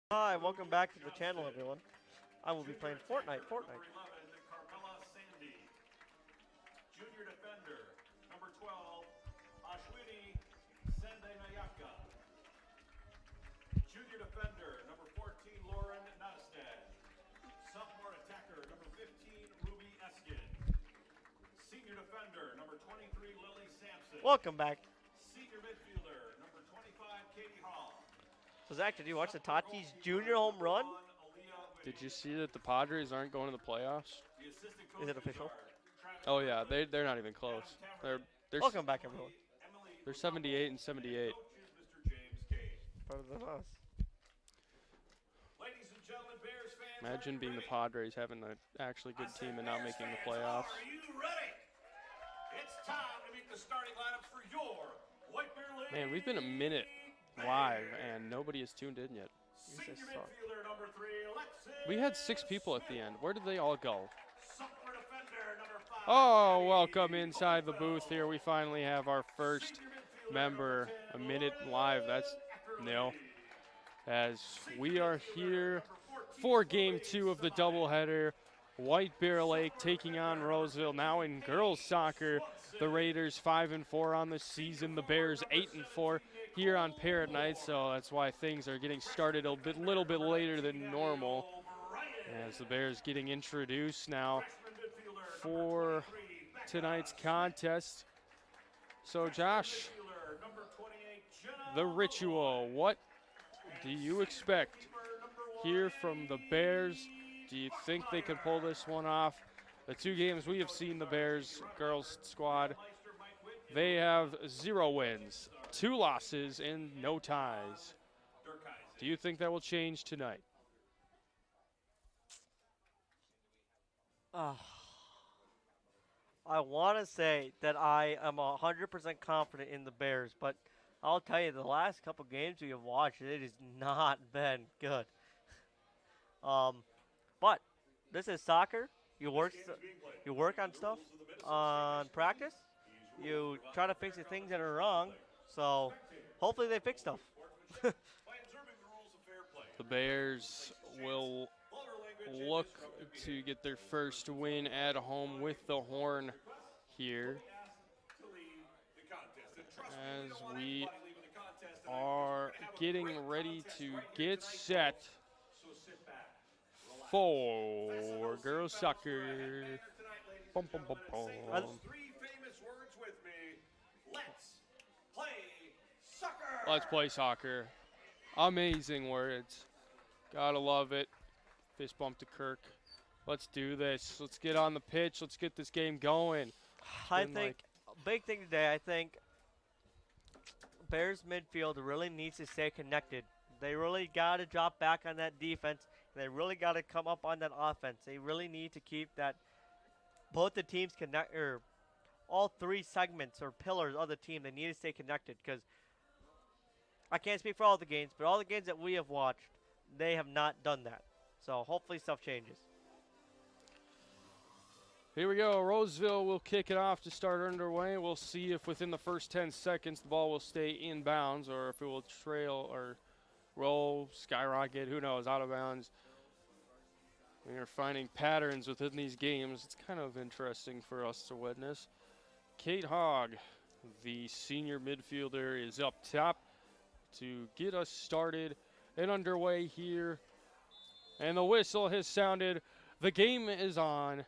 Hi, welcome back to the channel, everyone. I will be playing Fortnite. Junior defender, number 12, Ashwini Sendemayaka. Junior defender, number 14, Lauren Nottestad. Sophomore attacker, number 15, Ruby Eskin. Senior defender, number 23, Lily Sampson. Welcome back. Senior midfielder, number 25, Katie Hall. So Zach, did you watch the Tatis Jr. home run? Did you see that the Padres aren't going to the playoffs? Is it official? Oh yeah, they're not even close. They're Welcome back, everyone. they're 78 and 78. Better than us. Ladies and gentlemen, Bears fans, Imagine being the Padres having an actually good team and not making the playoffs. Are you ready? It's time to meet the starting lineups for your White Bear League. Man, we've been a minute live and nobody has tuned in yet. Senior midfielder number 3, Alexis. We had 6 people at the end. Where did they all go? Sophomore defender number 5. Oh, welcome inside the booth here. We finally have our first member a minute live. That's nil. As we are here for game 2 of the doubleheader. White Bear Lake taking on Roseville. Now in girls soccer, the Raiders 5-4 on the season. The Bears 8-4 here on Parrot Night. So that's why things are getting started a little bit later than normal. As the Bears getting introduced now for tonight's contest. So Josh, the ritual, what do you expect here from the Bears? Do you think they can pull this one off? The 2 games we have seen the Bears girls squad, they have 0 wins, 2 losses, and no ties. Do you think that will change tonight? I want to say that I am 100% confident in the Bears, but I'll tell you, the last couple games we have watched, it has not been good. But this is soccer. You work on stuff on practice. You try to fix the things that are wrong. So hopefully they fix stuff. The Bears will look to get their first win at home with the horn here, as we are getting ready to get set for girls soccer. Bum, bum, bum, bum. 3 famous words with me. Let's play soccer. Let's play soccer. Amazing words. Gotta love it. Fist bump to Kirk. Let's do this. Let's get on the pitch. Let's get this game going. I think big thing today, I think Bears midfield really needs to stay connected. They really got to drop back on that defense. And they really got to come up on that offense. They really need to keep that both the teams connect, or all 3 segments or pillars of the team. They need to stay connected, because I can't speak for all the games, but all the games that we have watched, they have not done that. So hopefully stuff changes. Here we go. Roseville will kick it off to start underway. We'll see if within the first 10 seconds the ball will stay in bounds or if it will trail or roll, skyrocket, who knows, out of bounds. We are finding patterns within these games. It's kind of interesting for us to witness. Kate Hogg, the senior midfielder, is up top to get us started and underway here. And the whistle has sounded. The game is on.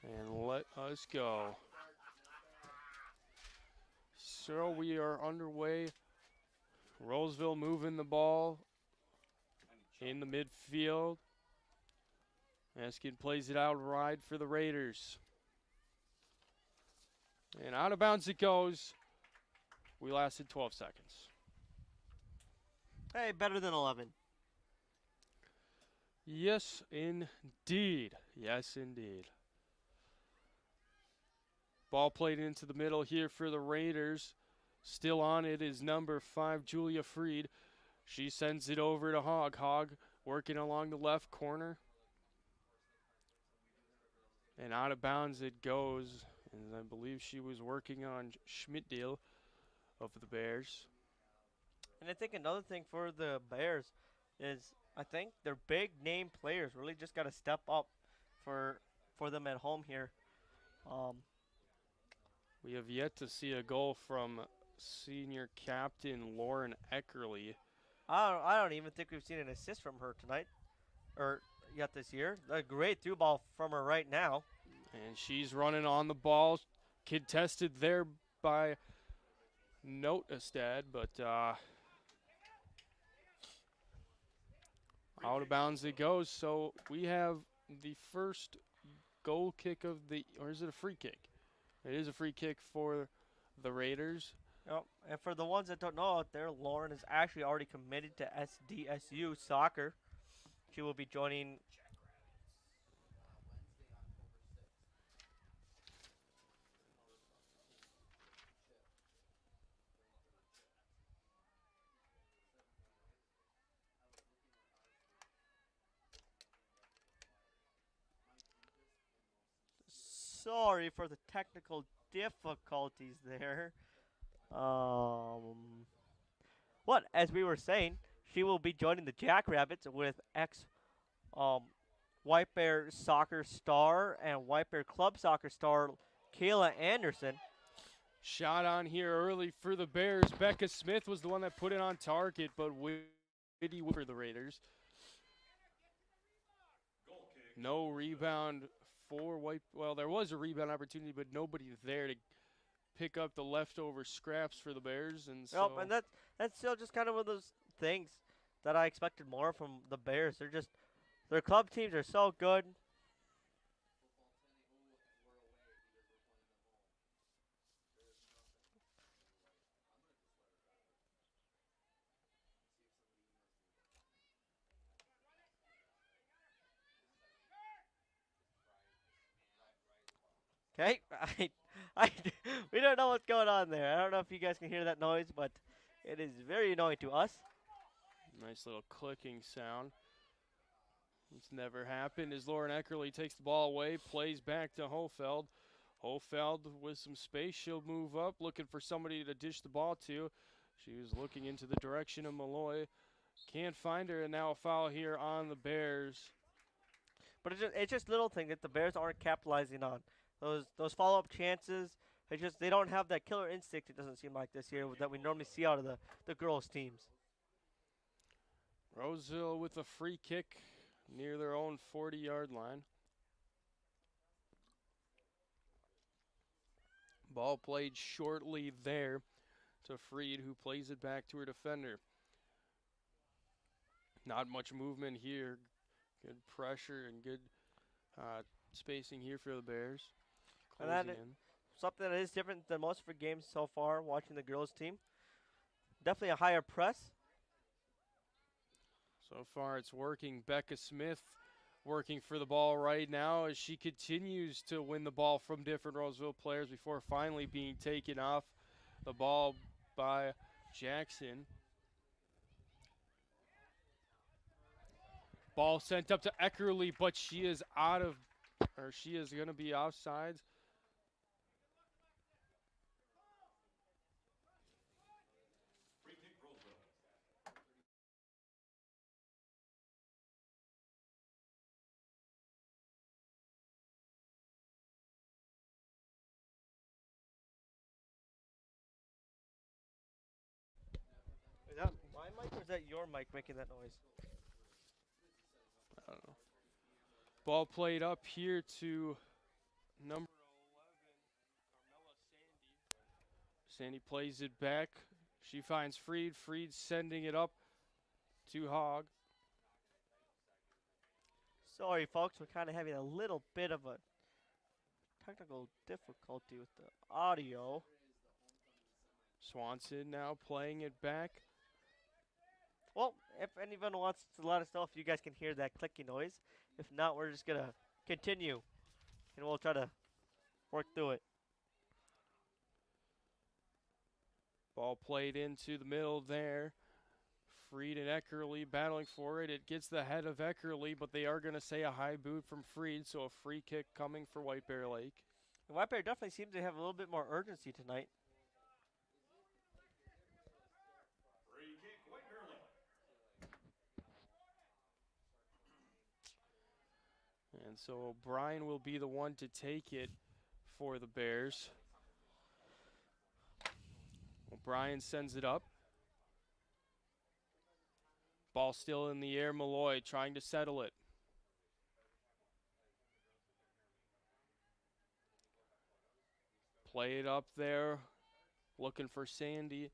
7-18. And let us go. So we are underway. Roseville moving the ball in the midfield. Eskin plays it out wide for the Raiders. And out of bounds it goes. We lasted 12 seconds. Hey, better than 11. Yes, indeed. Yes, indeed. Ball played into the middle here for the Raiders. Still on it is number 5, Julia Freed. She sends it over to Hogg. Hogg working along the left corner. And out of bounds it goes. And I believe she was working on Schmidtdale of the Bears. And I think another thing for the Bears is I think their big name players really just got to step up for for them at home here. Um, We have yet to see a goal from senior captain Lauren Eckerly. I don't even think we've seen an assist from her tonight or yet this year. A great through ball from her right now. And she's running on the ball. Contested there by Notestad, but out of bounds it goes. So we have the first goal kick of the, or is it a free kick? It is a free kick for the Raiders. Yep. And for the ones that don't know out there, Lauren is actually already committed to SDSU soccer. She will be joining. Sorry for the technical difficulties there. Um, what as we were saying, she will be joining the Jackrabbits with ex um, White Bear soccer star and White Bear club soccer star Kayla Anderson. Shot on here early for the Bears. Becca Smith was the one that put it on target, but Witty for the Raiders. No rebound for White. Well, there was a rebound opportunity, but nobody there to pick up the leftover scraps for the Bears. And so, Yep, and that's still just kind of one of those things that I expected more from the Bears. They're just their club teams are so good. Okay, I, we don't know what's going on there. I don't know if you guys can hear that noise, but it is very annoying to us. nice little clicking sound. It's never happened as Lauren Eckerly takes the ball away, plays back to Hofeld. Hofeld with some space. She'll move up, looking for somebody to dish the ball to. She was looking into the direction of Malloy. Can't find her, and now a foul here on the Bears. But it's just little thing that the Bears aren't capitalizing on. Those follow up chances. They don't have that killer instinct. It doesn't seem like this year that we normally see out of the girls teams. Roseville with a free kick near their own 40-yard line. Ball played shortly there to Freed, who plays it back to her defender. Not much movement here. Good pressure and good spacing here for the Bears. And that Closing in. something that is different than most of our games so far. Watching the girls team, definitely a higher press. So far it's working. Becca Smith working for the ball right now as she continues to win the ball from different Roseville players before finally being taken off the ball by Jackson. Ball sent up to Eckerly, but she is she is going to be offsides. Free kick, Roseville. Is that my mic or is that your mic making that noise? I don't know. Ball played up here to number 11, Carmela Sandy. Sandy plays it back. She finds Freed. Freed sending it up to Hogg. Sorry, folks, we're kind of having a little bit of a technical difficulty with the audio. Swanson now playing it back. Well, if anyone wants to let us know if you guys can hear that clicky noise. If not, we're just going to continue, and we'll try to work through it. Ball played into the middle there. Freed and Eckerly battling for it. It gets the head of Eckerly, but they are going to say a high boot from Freed, so a free kick coming for White Bear Lake. And White Bear definitely seems to have a little bit more urgency tonight. Free kick, And so O'Brien will be the one to take it for the Bears. O'Brien sends it up. Ball still in the air. Malloy trying to settle it. Play it up there. Looking for Sandy.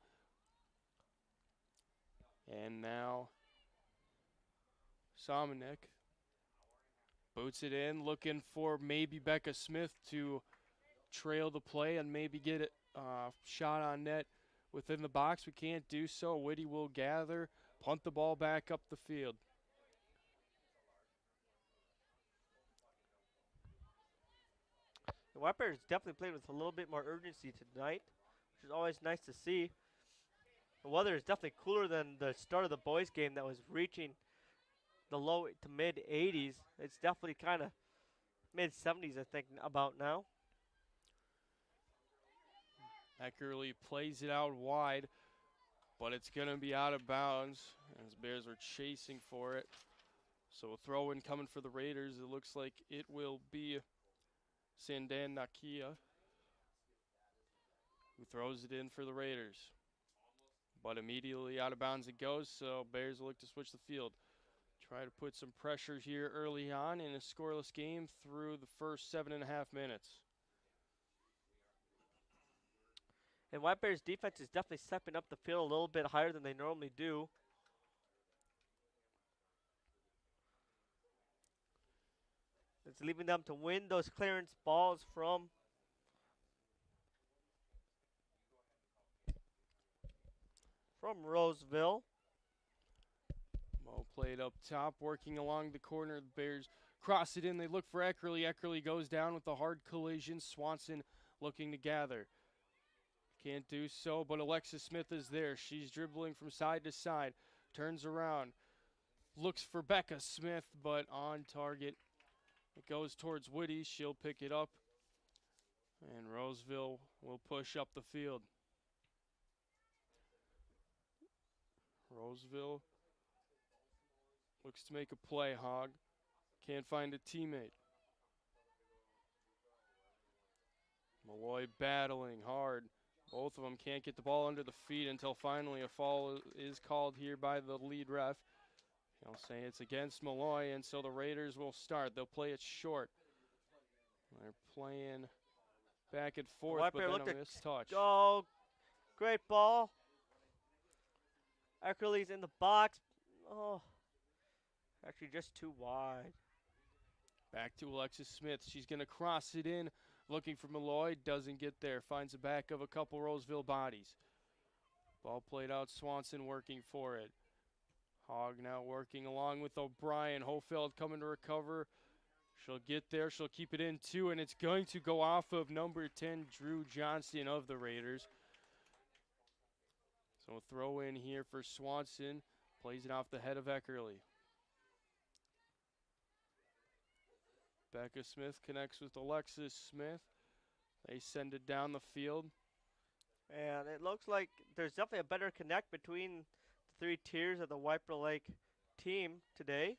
And now Somanek boots it in, looking for maybe Becca Smith to trail the play and maybe get a shot on net within the box. We can't do so. Whitty will gather, punt the ball back up the field. The Wipers definitely played with a little bit more urgency tonight, which is always nice to see. The weather is definitely cooler than the start of the boys' game that was reaching the low to mid 80s. It's definitely kind of mid 70s, I think, about now. Eckerly plays it out wide, but it's going to be out of bounds as Bears are chasing for it. So a throw in coming for the Raiders. It looks like it will be Sandan Nakia who throws it in for the Raiders. But immediately out of bounds it goes, so Bears will look to switch the field. Try to put some pressure here early on in a scoreless game through the first 7.5 minutes. And White Bears defense is definitely stepping up the field a little bit higher than they normally do. It's leaving them to win those clearance balls from Roseville. Mo played up top, working along the corner. The Bears cross it in. They look for Eckerly. Eckerly goes down with a hard collision. Swanson looking to gather. Can't do so, but Alexis Smith is there. She's dribbling from side to side. Turns around. Looks for Becca Smith, but on target. It goes towards Whitty. She'll pick it up. And Roseville will push up the field. Roseville looks to make a play, Hogg. Can't find a teammate. Malloy battling hard. Both of them can't get the ball under the feet until finally a foul is called here by the lead ref. He'll say it's against Malloy, and so the Raiders will start. They'll play it short. They're playing back and forth, but then a missed touch. Oh, great ball. Eckerly's in the box. Oh, actually just too wide. Back to Alexis Smith. She's going to cross it in, looking for Malloy. Doesn't get there. Finds the back of a couple Roseville bodies. Ball played out. Swanson working for it. Hogg now working along with O'Brien. Hofeld coming to recover. She'll get there. She'll keep it in too, and it's going to go off of number 10, Drew Johnston of the Raiders. So a throw in here for Swanson. Plays it off the head of Eckerly. Becca Smith connects with Alexis Smith. They send it down the field. And it looks like there's definitely a better connect between the three tiers of the Wiper Lake team today.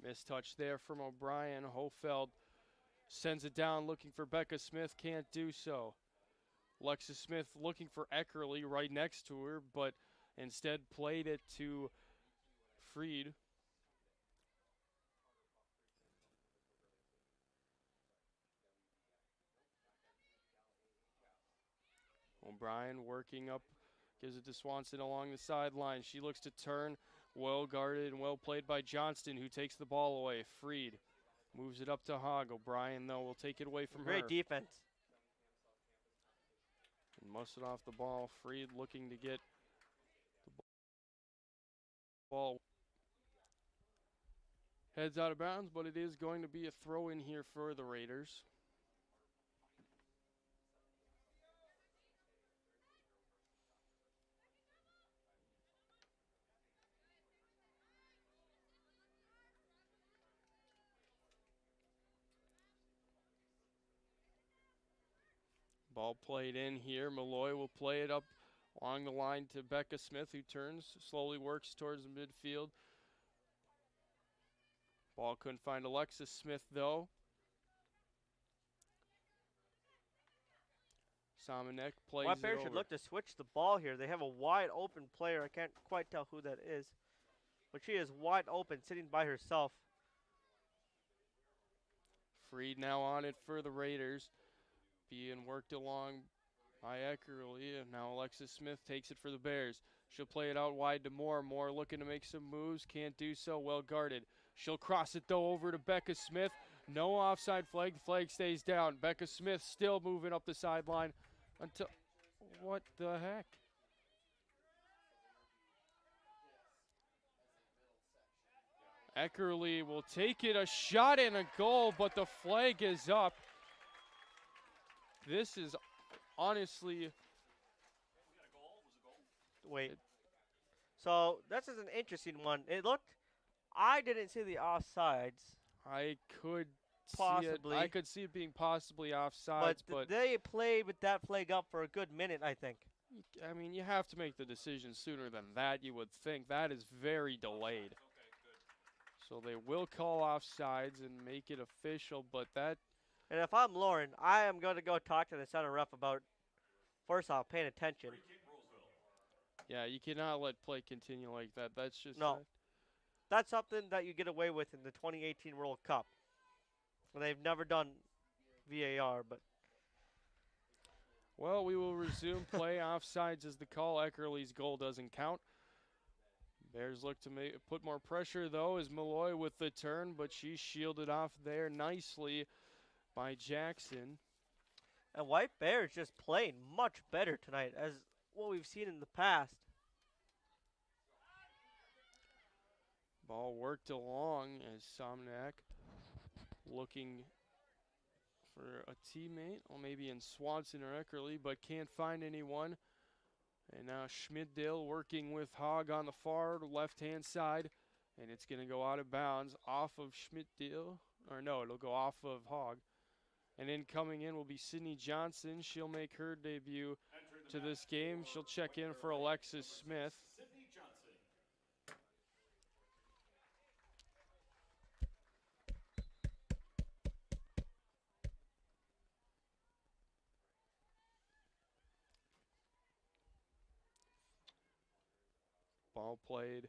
Missed touch there from O'Brien. Hofeld sends it down looking for Becca Smith. Can't do so. Alexis Smith looking for Eckerly right next to her, but instead played it to Freed. O'Brien working up, gives it to Swanson along the sideline. She looks to turn, well guarded and well played by Johnston, who takes the ball away. Freed moves it up to Hogg. O'Brien, though, will take it away from her. Great defense. And musted off the ball. Freed looking to get the ball. Heads out of bounds, but it is going to be a throw in here for the Raiders. Ball played in here. Malloy will play it up along the line to Becca Smith, who turns, slowly works towards the midfield. Ball couldn't find Alexis Smith, though. Somanek plays White it Bears should over. look to switch the ball here. They have a wide open player. I can't quite tell who that is. But she is wide open, sitting by herself. Freed now on it for the Raiders. Being worked along by Eckerly. And now Alexis Smith takes it for the Bears. She'll play it out wide to Moore. Moore looking to make some moves. Can't do so. Well guarded. She'll cross it, though, over to Becca Smith. No offside flag. The flag stays down. Becca Smith still moving up the sideline until... What the heck? Eckerly will take it, a shot and a goal, but the flag is up. This is honestly... Wait. So this is an interesting one. It looked... I didn't see the offsides. I could Possibly. see it. I could see it being possibly But, offsides, but they played with that flag up for a good minute, I think. I mean, you have to make the decision sooner than that, you would think. That is very delayed. So they will call offsides and make it official, but that... And if I'm Lauren, I am going to go talk to the center ref about, first off, paying attention. Yeah, you cannot let play continue like that. That's just... No. That's something that you get away with in the 2018 World Cup. They've never done VAR, but... Well, we will resume play. Offsides is the call. Eckerly's goal doesn't count. Bears look to put more pressure, though, as Malloy with the turn, but she's shielded off there nicely by Jackson. And White Bears just playing much better tonight, as what we've seen in the past. Ball worked along as Somnak looking for a teammate, or maybe in Swanson or Eckerly, but can't find anyone. And now Schmidtdale working with Hogg on the far left-hand side, and it's going to go out of bounds off of Schmidtdale. Or no, it'll go off of Hogg. And then coming in will be Sydney Johnson. She'll make her debut to this game. She'll check in for Alexis Smith. Ball played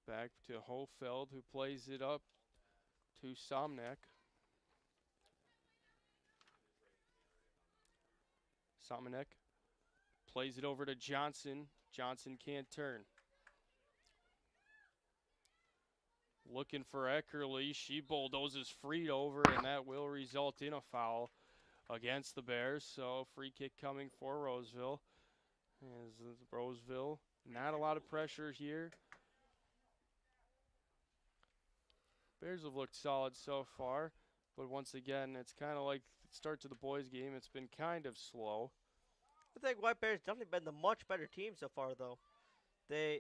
back to Hofeld, who plays it up to Somnek. Somnek plays it over to Johnson. Johnson can't turn. Looking for Eckerly. She bulldozes Freed over, and that will result in a foul against the Bears. So free kick coming for Roseville. As Roseville, not a lot of pressure here. Bears have looked solid so far, but once again, it's kind of like the start to the boys' game. It's been kind of slow. I think White Bears definitely been the much better team so far, though. They're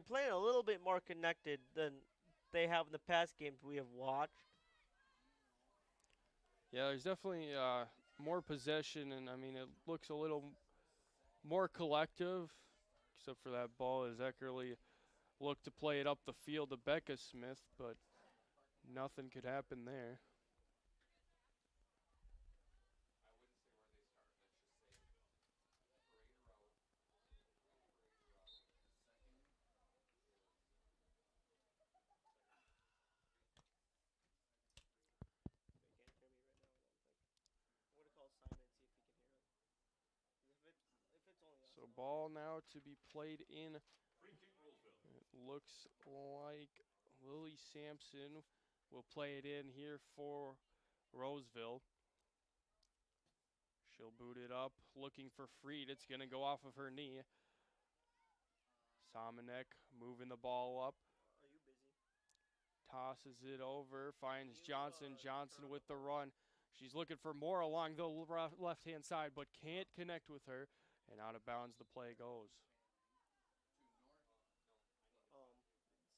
playing a little bit more connected than they have in the past games we have watched. Yeah, there's definitely more possession, and I mean, it looks a little more collective, except for that ball as Eckerly looked to play it up the field to Becca Smith, but nothing could happen there. So ball now to be played in. It looks like Lily Sampson will play it in here for Roseville. She'll boot it up, looking for Freed. It's going to go off of her knee. Somanek moving the ball up. Tosses it over, finds Johnson. Johnson with the run. She's looking for more along the left-hand side, but can't connect with her. And out of bounds the play goes.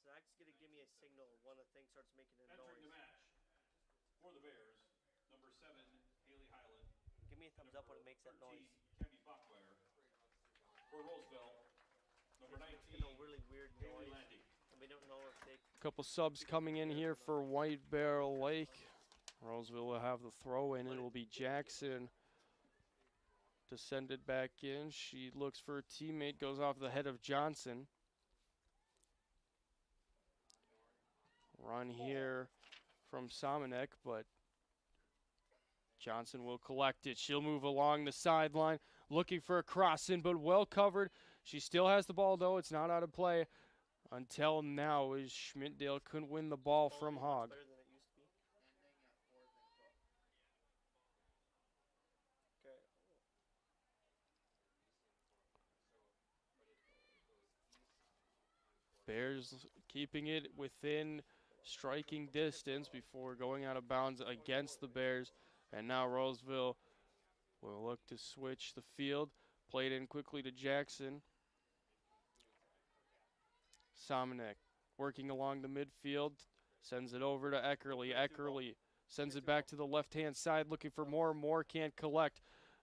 Zach's going to give me a signal when the thing starts making a noise. Entering the match for the Bears, number 7, Haley Highland. Give me a thumbs up when it makes that noise. Kemi Bachware. For Roseville, number 19, It's a really weird Haley noise Landy. from we don't know if they. Couple subs coming in here for White Bear Lake. Roseville will have the throw in. It will be Jackson to send it back in. She looks for a teammate, goes off the head of Johnson. Run here from Somanek, but Johnson will collect it. She'll move along the sideline, looking for a cross in, but well covered. She still has the ball, though. It's not out of play until now, as Schmidtdale couldn't win the ball from Hogg. Better than it used to be. Okay. Bears keeping it within striking distance before going out of bounds against the Bears. And now Roseville will look to switch the field. Played in quickly to Jackson. Somanek working along the midfield. Sends it over to Eckerly. Eckerly sends it back to the left-hand side, looking for more. Moore can't collect.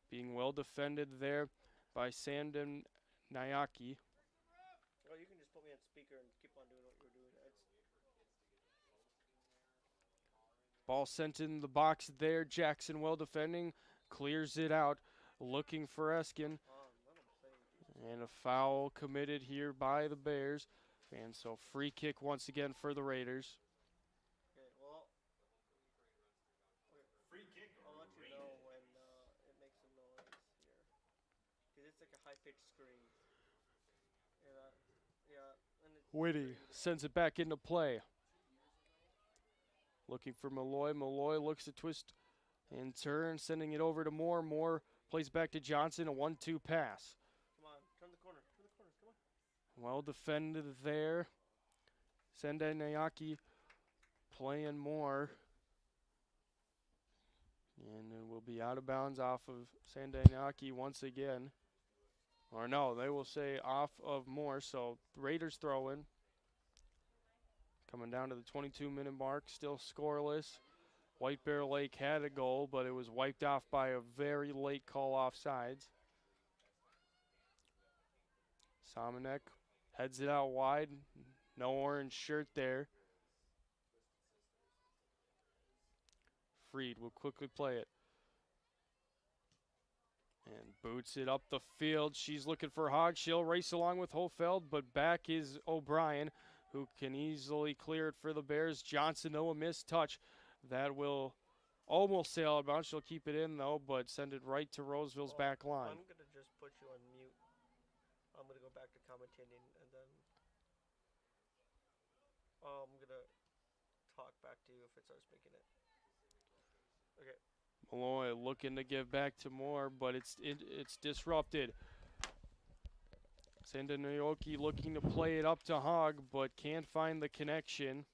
Being well defended there by Sandon Nayaki. Well, you can just put me on speaker and keep on doing what you're doing. Ball sent in the box there. Jackson well defending. Clears it out. Looking for Eskin. And a foul committed here by the Bears. And so free kick once again for the Raiders. Okay, well, Free kick. I'll let you know when it makes a noise here. Because it's like a high-pitched scream. And it's Whitty sends it back into play. Looking for Malloy. Malloy looks to twist and turn, sending it over to Moore. Moore plays back to Johnson, a 1-2 pass. Come on, turn the corner. Turn the corners, come on. Well defended there. Sendai Nayaki playing Moore. And it will be out of bounds off of Sendai Nayaki once again. Or no, they will say off of Moore. So Raiders throw in. Coming down to the 22-minute mark, still scoreless. White Bear Lake had a goal, but it was wiped off by a very late call offsides. Somanek heads it out wide. No orange shirt there. Freed will quickly play it. And boots it up the field. She's looking for Hogg. She'll race along with Hofeld, but back is O'Brien, who can easily clear it for the Bears. Johnson, though, a missed touch. That will almost sail out of bounds. She'll keep it in, though, but send it right to Roseville's back line. I'm going to just put you on mute. I'm going to go back to commentating, and then I'm going to talk back to you if it starts making it. Okay. Malloy looking to give back to Moore, but it's disrupted. Sandanayoki looking to play it up to Hogg, but can't find the connection.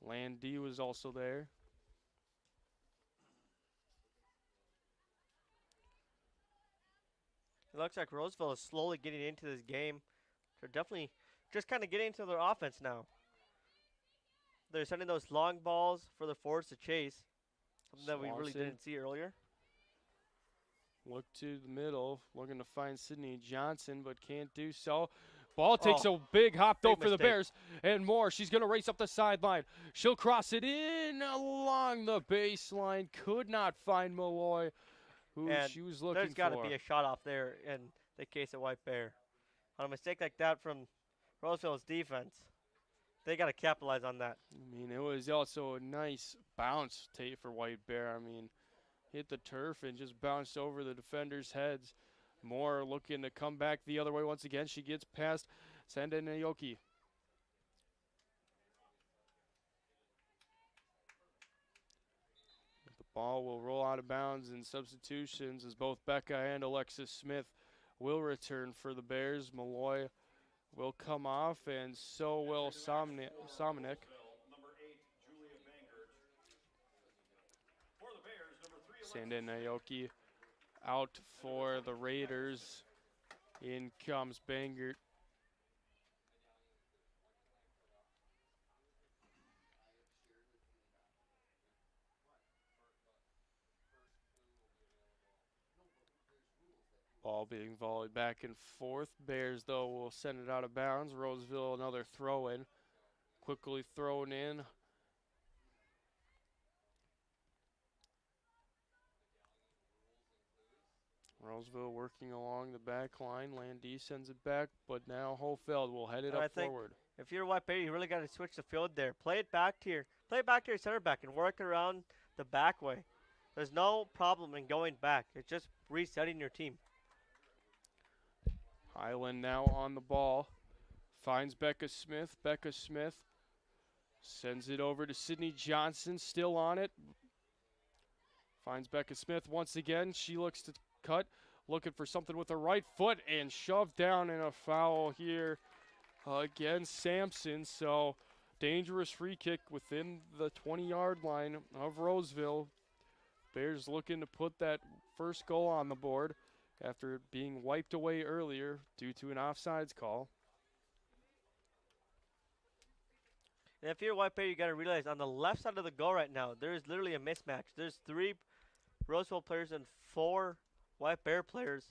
Landy was also there. It looks like Roseville is slowly getting into this game. They're definitely just kind of getting into their offense now. They're sending those long balls for the forwards to chase. Something that we really Swanson. didn't see earlier. Look to the middle, looking to find Sydney Johnson, but can't do so. Ball takes a big hop, though, big for the mistake. Bears. And Moore, she's going to race up the sideline. She'll cross it in along the baseline. Could not find Malloy, who And she was looking There's got to for. be a shot off there in the case of White Bear. On a mistake like that from Roseville's defense, they got to capitalize on that. I mean, it was also a nice bounce for White Bear. I mean, hit the turf and just bounced over the defenders' heads. Moore looking to come back the other way once again. She gets past Sandanayoki. The ball will roll out of bounds in substitutions as both Becca and Alexis Smith will return for the Bears. Malloy will come off, and so will Somanek. Number 8, Julia Vanguard. For the Bears, number 3, Sandanayoki out for the Raiders. In comes Bangert. Ball being volleyed back and forth. Bears, though, will send it out of bounds. Roseville, another throw in. Quickly thrown in. Roseville working along the back line. Landy sends it back, but now Hofeld will head it And I up think forward. if you're White Bear, you really got to switch the field there. Play it back to your center back and work around the back way. There's no problem in going back. It's just resetting your team. Highland now on the ball. Finds Becca Smith. Becca Smith sends it over to Sydney Johnson, still on it. Finds Becca Smith once again. She looks to cut, looking for something with her right foot, and shoved down in a foul here against Sampson. So dangerous free kick within the 20-yard line of Roseville. Bears looking to put that first goal on the board after being wiped away earlier due to an offsides call. And if you're White Bear, you got to realize on the left side of the goal right now, there is literally a mismatch. There's 3 Roseville players and 4 White Bear players.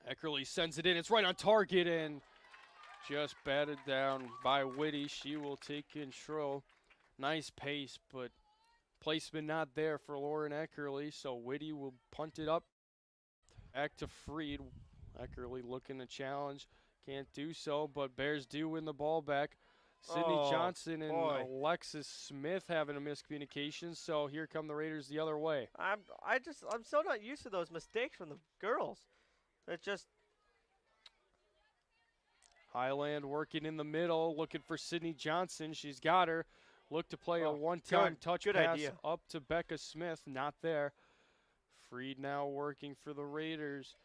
Eckerly sends it in. It's right on target and just batted down by Whitty. She will take control. Nice pace, but placement not there for Lauren Eckerly, so Whitty will punt it up. Back to Freed. Eckerly looking to challenge. Can't do so, but Bears do win the ball back. Sydney Johnson and Alexis Smith having a miscommunication, so here come the Raiders the other way. I'm so not used to those mistakes from the girls. It's just Highland working in the middle, looking for Sydney Johnson. She's got her. Look to play a one-time touch good pass idea. up to Becca Smith. Not there. Freed now working for the Raiders.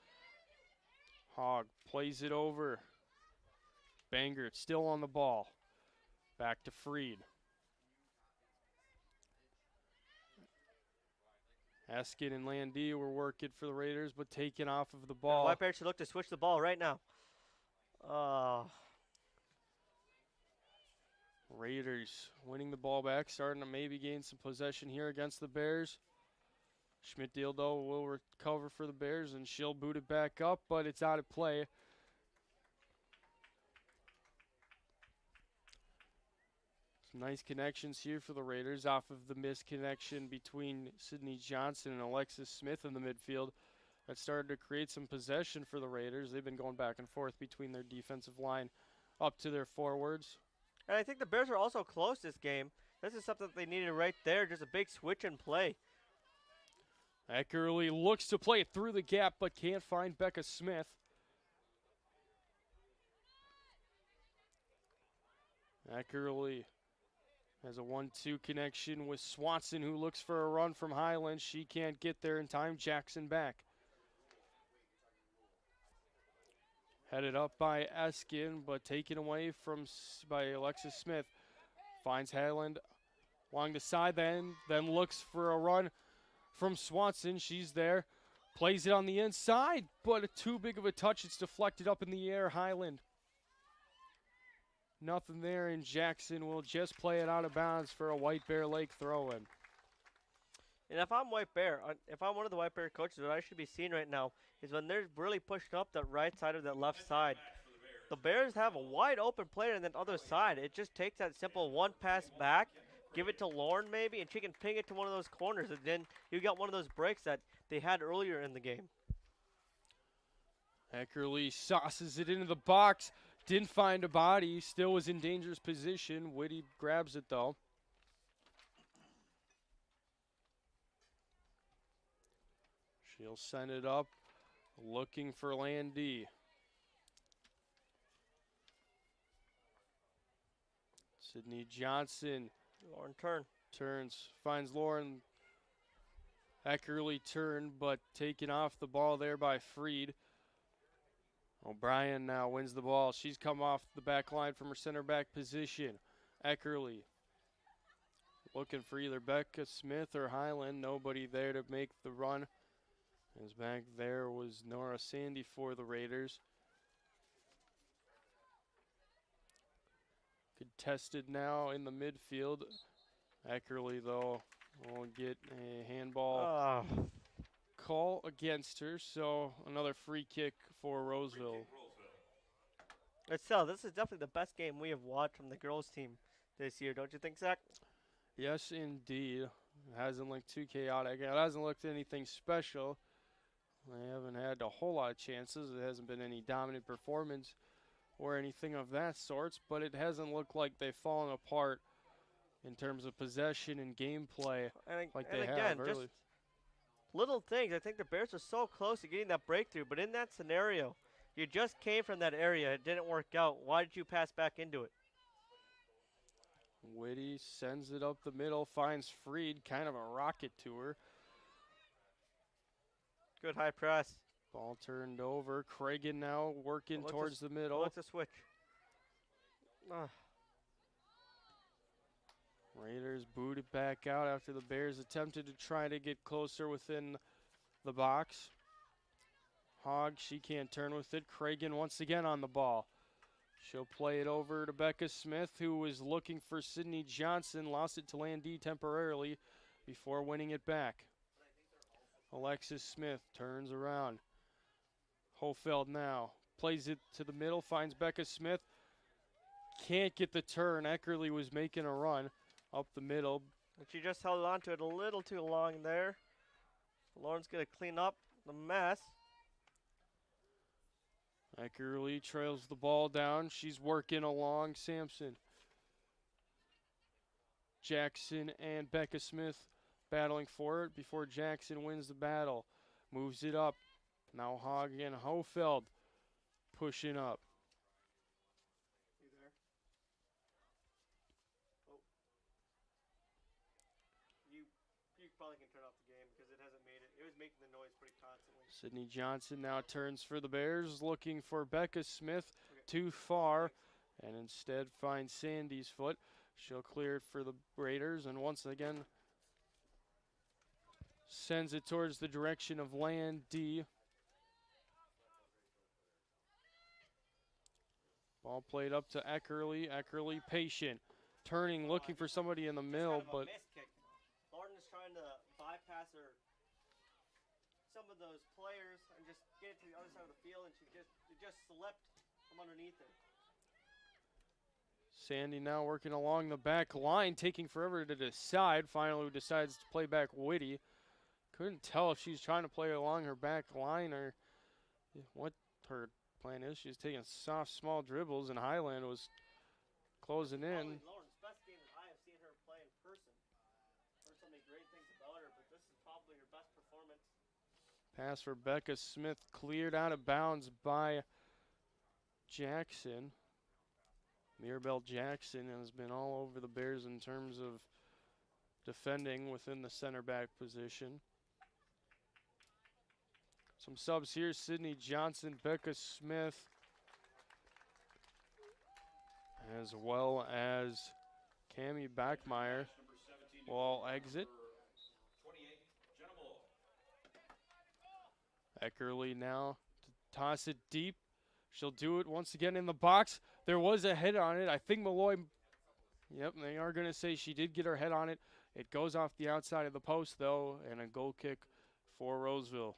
Hogg plays it over. Banger still on the ball. Back to Freed. Eskin and Landy were working for the Raiders, but taken off of the ball. White Bear should look to switch the ball right now. Raiders winning the ball back, starting to maybe gain some possession here against the Bears. Schmidt-Deal, though, will recover for the Bears, and she'll boot it back up, but it's out of play. Some nice connections here for the Raiders off of the misconnection between Sydney Johnson and Alexis Smith in the midfield. That started to create some possession for the Raiders. They've been going back and forth between their defensive line up to their forwards. And I think the Bears are also close this game. This is something they needed right there, just a big switch and play. Eckerly looks to play it through the gap, but can't find Becca Smith. Eckerly has a 1-2 connection with Swanson, who looks for a run from Highland. She can't get there in time. Jackson back. Headed up by Eskin, but taken away by Alexis Smith. Finds Highland along the side, then looks for a run from Swanson. She's there. Plays it on the inside, but too big of a touch. It's deflected up in the air. Highland. Nothing there, and Jackson will just play it out of bounds for a White Bear Lake throw-in. And if I'm White Bear, if I'm one of the White Bear coaches, what I should be seeing right now is when they're really pushing up that right side or that left side, the Bears have a wide open player on that other side. It just takes that simple one pass back, give it to Lauren maybe, and she can ping it to one of those corners, and then you got one of those breaks that they had earlier in the game. Eckerly sauces it into the box. Didn't find a body. Still was in dangerous position. Whitty grabs it, though. She'll send it up, looking for Landy. Sydney Johnson. Lauren turns, finds Lauren. Eckerly turned, but taken off the ball there by Freed. O'Brien now wins the ball. She's come off the back line from her center back position. Eckerly looking for either Becca Smith or Highland. Nobody there to make the run. As back there was Nora Sandy for the Raiders. Contested now in the midfield. Eckerly, though, will get a handball call against her, so another free kick for Roseville. But still, this is definitely the best game we have watched from the girls' team this year, don't you think, Zach? Yes, indeed. It hasn't looked too chaotic. It hasn't looked anything special. They haven't had a whole lot of chances. It hasn't been any dominant performance or anything of that sort, but it hasn't looked like they've fallen apart in terms of possession and gameplay like they have early. Just little things. I think the Bears are so close to getting that breakthrough, but in that scenario, you just came from that area. It didn't work out. Why did you pass back into it? Whitty sends it up the middle, finds Freed, kind of a rocket to her. Good high press. Ball turned over. Cragen now working towards the middle. What's a switch? Raiders booted back out after the Bears attempted to try to get closer within the box. Hogg, she can't turn with it. Cragen once again on the ball. She'll play it over to Becca Smith, who was looking for Sydney Johnson. Lost it to Landee temporarily before winning it back. Alexis Smith turns around. Hofeld now plays it to the middle, finds Becca Smith. Can't get the turn. Eckerly was making a run up the middle. And she just held on to it a little too long there. Lauren's going to clean up the mess. Eckerly trails the ball down. She's working along Sampson. Jackson and Becca Smith battling for it before Jackson wins the battle. Moves it up. Now Hogg and Hofeld pushing up. You there? Oh. You probably can turn off the game because it hasn't made it. It was making the noise pretty constantly. Sydney Johnson now turns for the Bears, looking for Becca Smith. Too far, and instead finds Sandy's foot. She'll clear it for the Raiders, and once again sends it towards the direction of Landee. Ball played up to Eckerly. Eckerly patient, turning, looking for somebody in the middle, but Lauren is trying to bypass some of those players and just get it to the other side of the field, and it just slipped from underneath her. Sandy now working along the back line, taking forever to decide. Finally decides to play back Whitty. Couldn't tell if she's trying to play along her back line or what her plan is. She's taking soft, small dribbles, and Highland was closing in. Lauren's best game that I have seen her play in person. Heard so many great things about her, but this is probably her best performance. Pass for Becca Smith cleared out of bounds by Jackson. Mirabelle Jackson has been all over the Bears in terms of defending within the center back position. Some subs here: Sydney Johnson, Becca Smith, as well as Cammie Backmeyer will all exit. Eckerly now to toss it deep. She'll do it once again in the box. There was a head on it. I think Malloy, yep, they are going to say she did get her head on it. It goes off the outside of the post, though, and a goal kick for Roseville.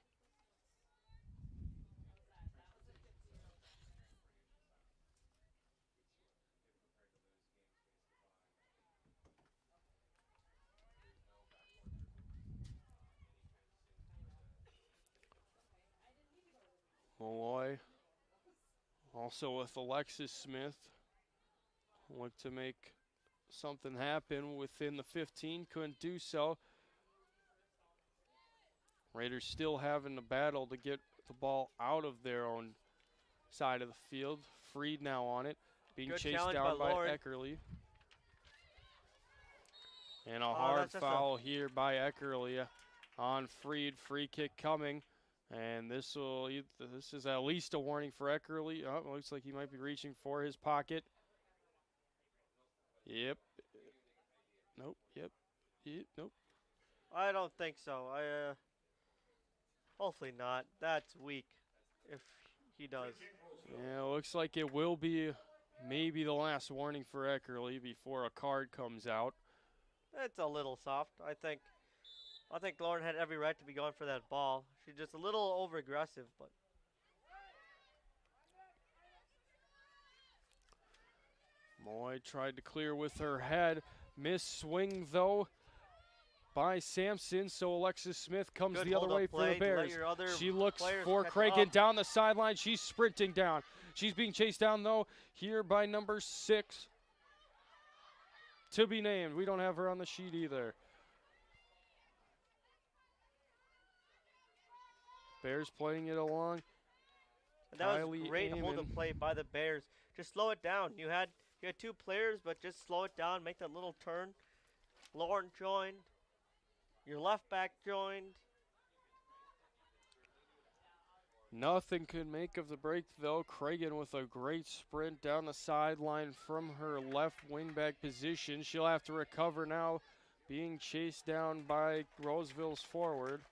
Malloy also with Alexis Smith. Look to make something happen within the 15. Couldn't do so. Raiders still having to battle to get the ball out of their own side of the field. Freed now on it. Being Good chased down by Eckerly. And a hard foul here by Eckerly on Freed. Free kick coming. And this is at least a warning for Eckerly. Oh, it looks like he might be reaching for his pocket. Yep. Nope. Yep. Nope. I don't think so. Hopefully not. That's weak if he does. Yeah, looks like it will be maybe the last warning for Eckerly before a card comes out. It's a little soft. I think I think Lauren had every right to be going for that ball. She's just a little over aggressive, but Malloy tried to clear with her head. Missed swing though by Sampson, so Alexis Smith comes good the other hold-up way for play the to let Bears. your other She looks players for catch Cragen up. down the sideline. She's sprinting down. She's being chased down though here by number 6. To be named. We don't have her on the sheet either. Bears playing it along. And that was Kylie great hold Amon. and play by the Bears. Just slow it down. You had 2 players, but just slow it down, make that little turn. Lauren joined. Your left back joined. Nothing could make of the break though. Cragen with a great sprint down the sideline from her left wingback position. She'll have to recover now, being chased down by Roseville's forward.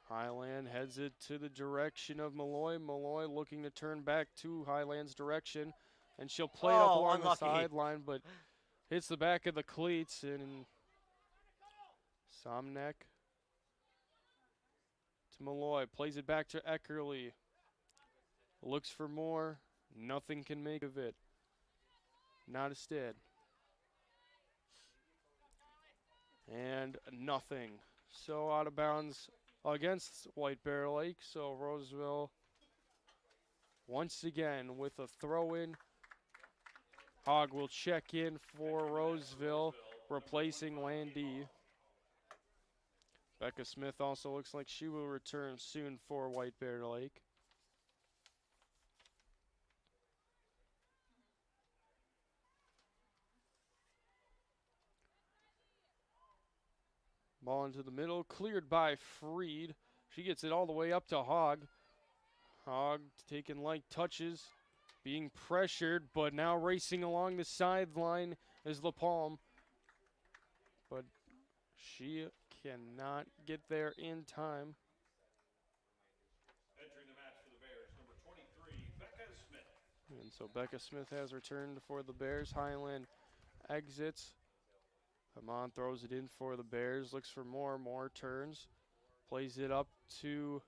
Highland heads it to the direction of Malloy. Malloy looking to turn back to Highland's direction, and she'll play it up along Unlucky. the sideline, but hits the back of the cleats, and Somnek to Malloy, plays it back to Eckerly. Looks for more, nothing can make of it. Not instead. And nothing. So out of bounds against White Bear Lake. So Roseville once again with a throw in. Hogg will check in for Roseville, replacing Landy. Becca Smith also looks like she will return soon for White Bear Lake. Ball into the middle, cleared by Freed. She gets it all the way up to Hogg. Hogg taking light touches, being pressured, but now racing along the sideline is LaPalme. But she cannot get there in time. Entering the match for the Bears, number 23, Becca Smith. And so Becca Smith has returned for the Bears. Highland exits. Amon throws it in for the Bears, looks for more turns. Plays it up to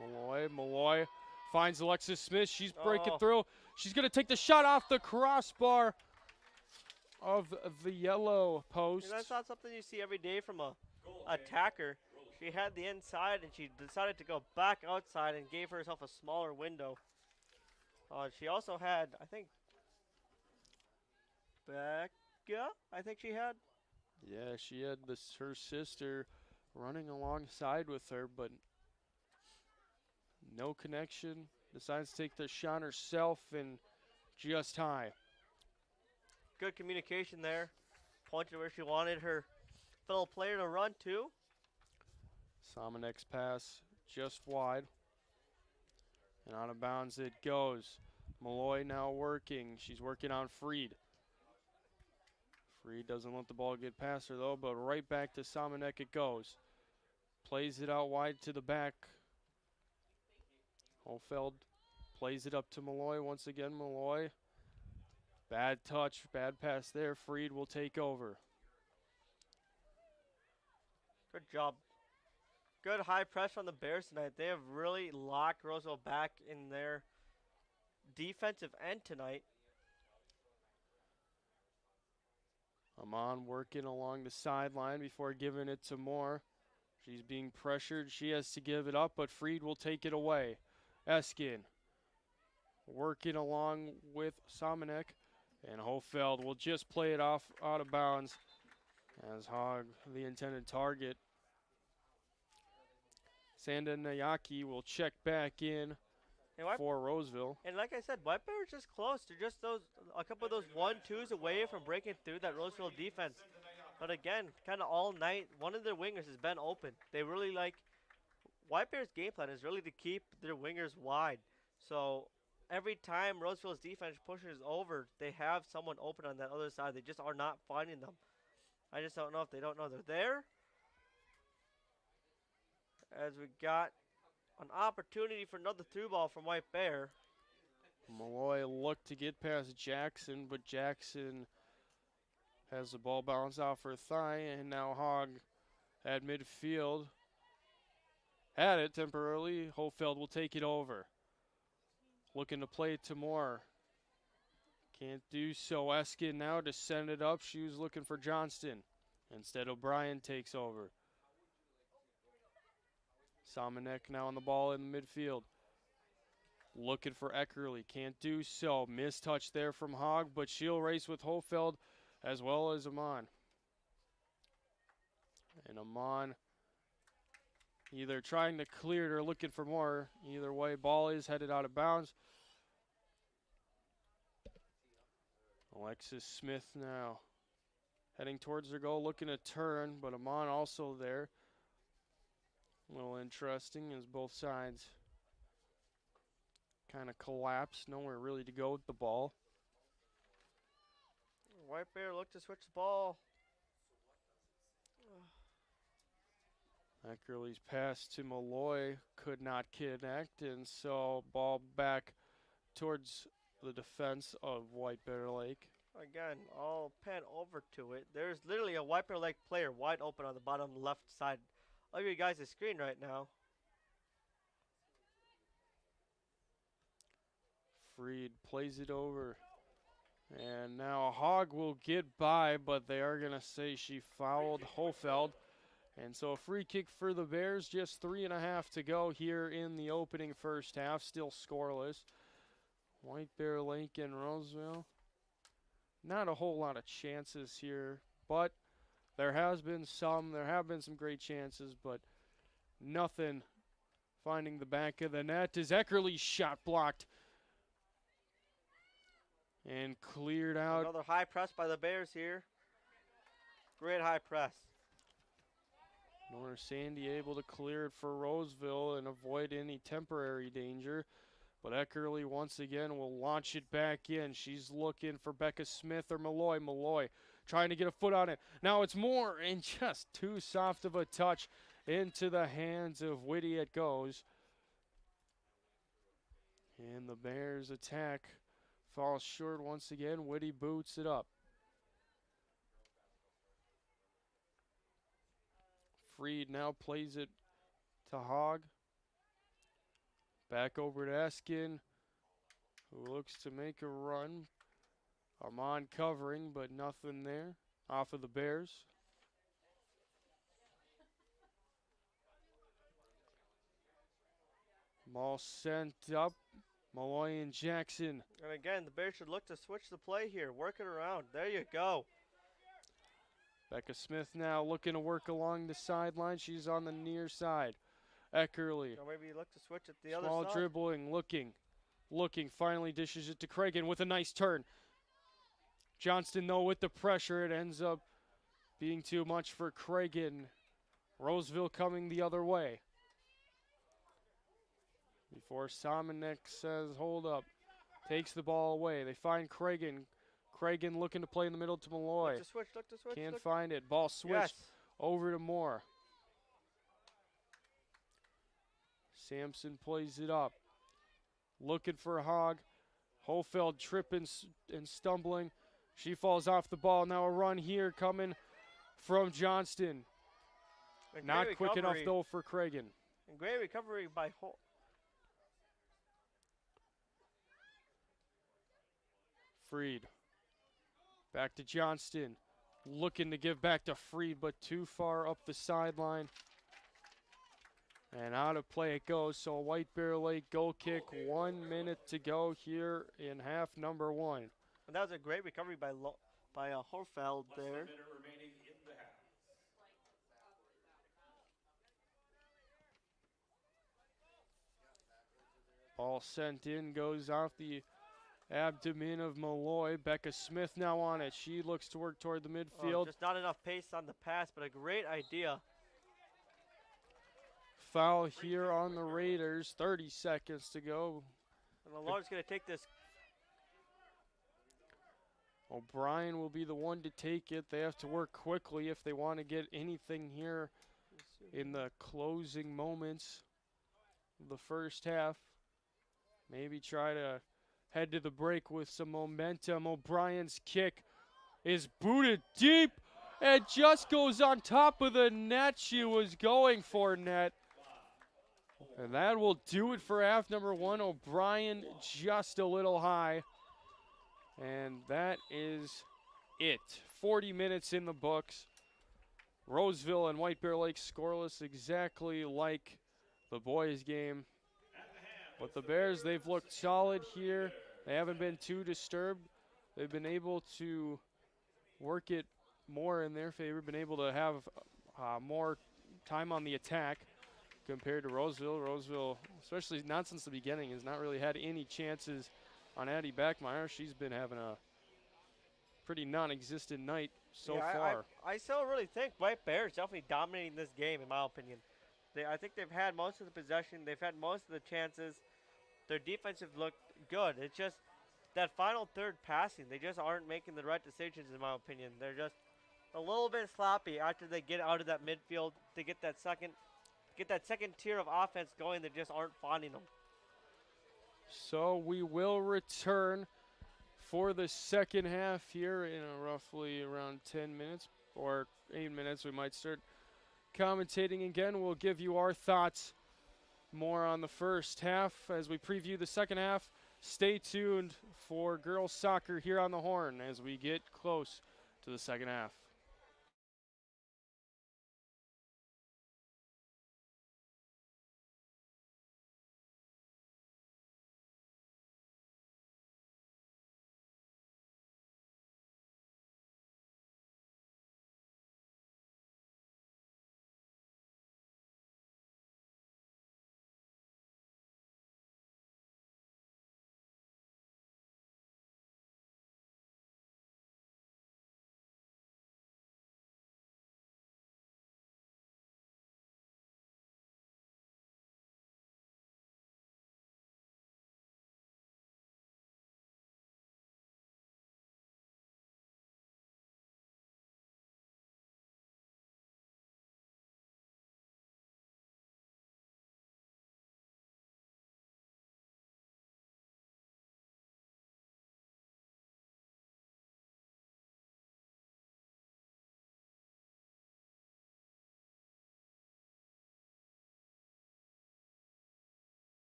Malloy. Malloy finds Alexis Smith. She's breaking through. She's going to take the shot off the crossbar of the yellow post. And that's not something you see every day from a attacker. She had the inside and she decided to go back outside and gave herself a smaller window. She also had, I think, Becca, I think she had. Yeah, she had her sister running alongside with her, but no connection. Decides to take the shot herself and just high. Good communication there. Pointed where she wanted her fellow player to run to. Somonek's pass just wide. And out of bounds it goes. Malloy now working. She's working on Freed. Freed doesn't let the ball get past her though, but right back to Somonek it goes. Plays it out wide to the back. Holfeld plays it up to Malloy. Once again, Malloy. Bad touch, bad pass there. Freed will take over. Good job. Good high press on the Bears tonight. They have really locked Roseville back in their defensive end tonight. Amon working along the sideline before giving it to Moore. She's being pressured. She has to give it up, but Freed will take it away. Eskin working along with Somonek, and Hofeld will just play it off out of bounds as Hogg, the intended target. Sanda Nayaki will check back in for Roseville. And like I said, White Bear is just close. They're just a couple of those 1-2s away from breaking through that Roseville defense. But again, kind of all night, one of their wingers has been open. They really like, White Bear's game plan is really to keep their wingers wide. So every time Roseville's defense pushes over, they have someone open on that other side. They just are not finding them. I just don't know if they don't know they're there. As we got an opportunity for another through ball from White Bear. Malloy looked to get past Jackson, but Jackson has the ball bounce off her thigh, and now Hogg at midfield. Had it temporarily. Hofeld will take it over. Looking to play it to Moore. Can't do so. Eskin now to send it up. She was looking for Johnston. Instead, O'Brien takes over. Somanek now on the ball in the midfield. Looking for Eckerly. Can't do so. Mistouch there from Hogg, but she'll race with Hofeld as well as Amon. And Amon either trying to clear it or looking for more. Either way, ball is headed out of bounds. Alexis Smith now heading towards their goal, looking to turn, but Amon also there. A little interesting as both sides kind of collapse. Nowhere really to go with the ball. White Bear looked to switch the ball. Eckerly's pass to Malloy could not connect, and so ball back towards the defense of White Bear Lake. Again, I'll pan over to it. There's literally a White Bear Lake player wide open on the bottom left side of your guys' screen right now. Freed plays it over. And now Hogg will get by, but they are going to say she fouled Hofeld. And so a free kick for the Bears, just 3.5 to go here in the opening first half, still scoreless. White Bear Lake and Roseville. Not a whole lot of chances here, but there have been some great chances, but nothing finding the back of the net as Eckerly's shot blocked and cleared out. Another high press by the Bears here. Great high press. Nor Sandy able to clear it for Roseville and avoid any temporary danger. But Eckerly once again will launch it back in. She's looking for Becca Smith or Malloy. Malloy trying to get a foot on it. Now it's Moore, and just too soft of a touch into the hands of Whitty it goes. And the Bears attack falls short once again. Whitty boots it up. Freed now plays it to Hogg. Back over to Eskin, who looks to make a run. Amon covering, but nothing there. Off of the Bears. Ball sent up. Malloy and Jackson. And again, the Bears should look to switch the play here. Work it around. There you go. Becca Smith now looking to work along the sideline. She's on the near side. Eckerly. Or maybe look to switch it the other Small side. dribbling, looking, finally dishes it to Cragen with a nice turn. Johnston, though, with the pressure, it ends up being too much for Cragen. Roseville coming the other way. Before Somanek says, hold up, takes the ball away. They find Cragen. Cragen looking to play in the middle to Malloy. Look to switch, look to switch. Can't look. find it. Ball switched Yes. over to Moore. Sampson plays it up. Looking for Hogg. Hofeld tripping and stumbling. She falls off the ball. Now a run here coming from Johnston. And Not great quick enough, recovery. though, for Cragen. And great recovery by Freed. Back to Johnston. Looking to give back to Freed, but too far up the sideline. And out of play it goes. So White Bear Lake goal kick. 1 minute to go here in half number one. And that was a great recovery by Horfeld Less than a there. minute remaining in the half. Ball sent in, goes off the abdomen of Malloy. Becca Smith now on it. She looks to work toward the midfield. Just not enough pace on the pass, but a great idea. Foul here on the Raiders. 30 seconds to go. And the Lord's going to take this. O'Brien will be the one to take it. They have to work quickly if they want to get anything here in the closing moments of the first half. Maybe try to head to the break with some momentum. O'Brien's kick is booted deep and just goes on top of the net. She was going for net. And that will do it for half number one. O'Brien just a little high. And that is it. 40 minutes in the books. Roseville and White Bear Lake scoreless, exactly like the boys' game. But the Bears, they've looked solid here. They haven't been too disturbed. They've been able to work it more in their favor, been able to have more time on the attack compared to Roseville. Roseville, especially not since the beginning, has not really had any chances on Addie Backmeyer. She's been having a pretty non-existent night so far. I still really think White Bears definitely dominating this game, in my opinion. I think they've had most of the possession. They've had most of the chances. Their defense have looked good. It's just that final third passing. They just aren't making the right decisions, in my opinion. They're just a little bit sloppy after they get out of that midfield to get that second tier of offense going. They just aren't finding them. So we will return for the second half here in roughly around 10 minutes or 8 minutes. We might start commentating again. We'll give you our thoughts more on the first half as we preview the second half. Stay tuned for girls soccer here on the Horn as we get close to the second half.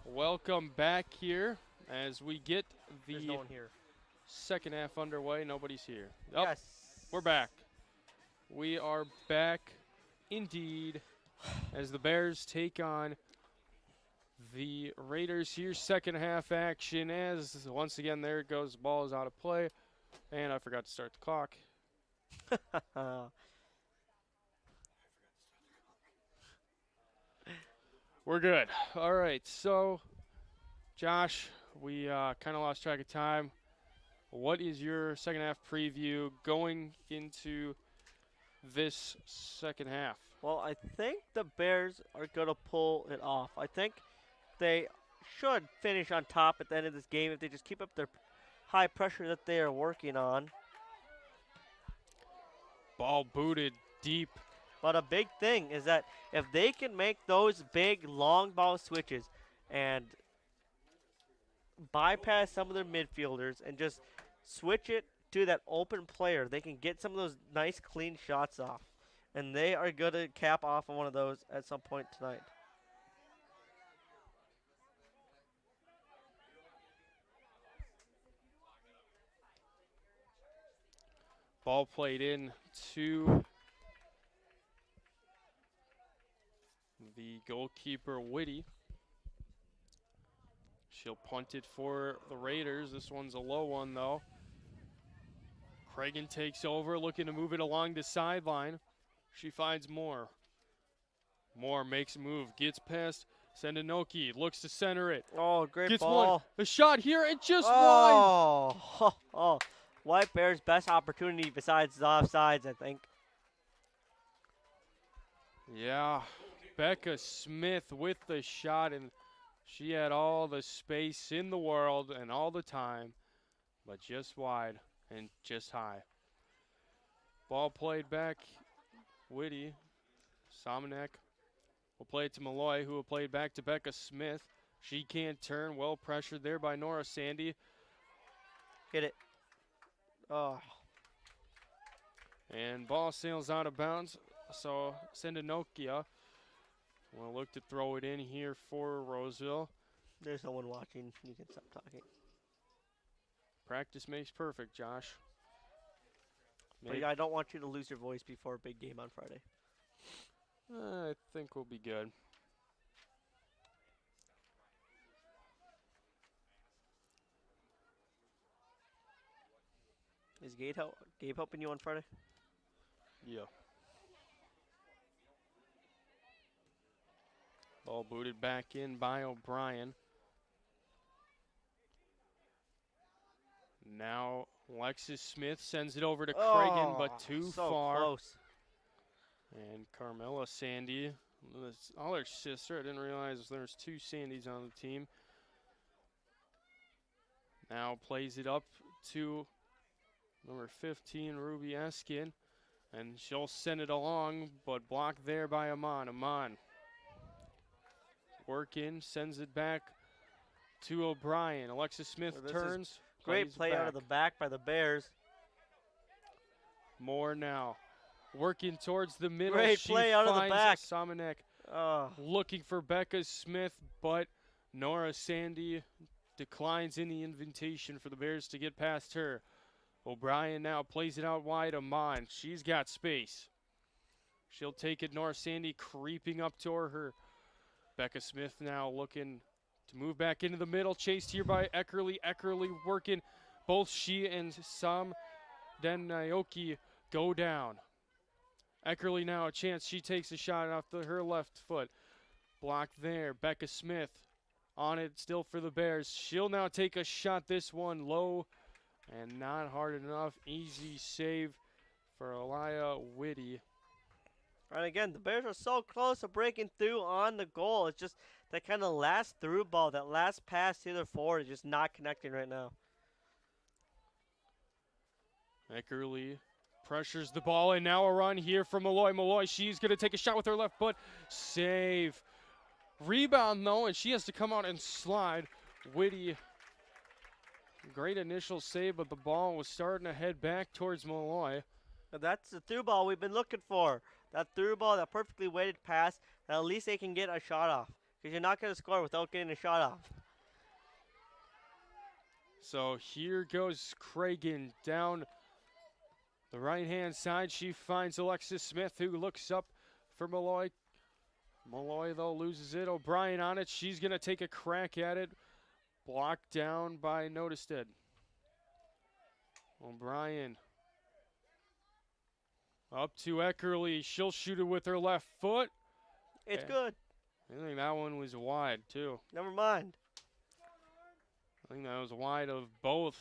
Welcome back here as we get There's the no one here. second half underway. Nobody's here. Oh, Yes. we're back. We are back indeed as the Bears take on the Raiders here. Second half action as once again there it goes. The ball is out of play. And I forgot to start the clock. We're good. All right, so Josh, we kind of lost track of time. What is your second half preview going into this second half? Well, I think the Bears are going to pull it off. I think they should finish on top at the end of this game if they just keep up their high pressure that they are working on. Ball booted deep. But a big thing is that if they can make those big long ball switches and bypass some of their midfielders and just switch it to that open player, they can get some of those nice clean shots off. And they are going to cap off on one of those at some point tonight. Ball played in to the goalkeeper, Whitty. She'll punt it for the Raiders. This one's a low one, though. Cragen takes over, looking to move it along the sideline. She finds Moore. Moore makes a move, gets past Sendanoki, looks to center it. Oh, great Gets ball. one. A shot here and just wide. Oh, White Bears' best opportunity besides the offsides, I think. Yeah, Becca Smith with the shot, and she had all the space in the world and all the time, but just wide and just high. Ball played back, Whitty. Somanek will play it to Malloy, who will play it back to Becca Smith. She can't turn, well pressured there by Nora Sandy. Hit it. Oh. And ball sails out of bounds, so Sendanokia will look to throw it in here for Roseville. There's no one watching. You can stop talking. Practice makes perfect, Josh. But I don't want you to lose your voice before a big game on Friday. I think we'll be good. Is Gabe helping you on Friday? Yeah. Ball booted back in by O'Brien. Now Alexis Smith sends it over to Cragen, but too so far. Close. And Carmela Sandy, this other sister. I didn't realize there's two Sandys on the team. Now plays it up to number 15, Ruby Eskin. And she'll send it along, but blocked there by Amon. Amon working, sends it back to O'Brien. Alexis Smith turns. Great play out of the back by the Bears. Moore now working towards the middle. Great play out of the back. Somanek Oh. looking for Becca Smith, but Nora Sandy declines any invitation for the Bears to get past her. O'Brien now plays it out wide. Amon, she's got space. She'll take it. Nora Sandy creeping up toward her. Becca Smith now looking to move back into the middle. Chased here by Eckerly. Eckerly working. Both she and Sam Naoki go down. Eckerly now a chance. She takes a shot off her left foot. Blocked there. Becca Smith on it still for the Bears. She'll now take a shot. This one low and not hard enough. Easy save for Elia Whitty. And again, the Bears are so close to breaking through on the goal. It's just that kind of last through ball, that last pass to their forward is just not connecting right now. Eckerly pressures the ball, and now a run here from Malloy. Malloy, she's going to take a shot with her left foot. Save. Rebound, though, and she has to come out and slide. Whitty, great initial save, but the ball was starting to head back towards Malloy. And that's the through ball we've been looking for. That through ball, that perfectly weighted pass, that at least they can get a shot off. because you're not going to score without getting a shot off. So here goes Cragen down the right-hand side. She finds Alexis Smith, who looks up for Malloy. Malloy, though, loses it. O'Brien on it. She's going to take a crack at it. Blocked down by Notestead. O'Brien up to Eckerly. She'll shoot it with her left foot. It's good. I think that one was wide, too. Never mind. I think that was wide of both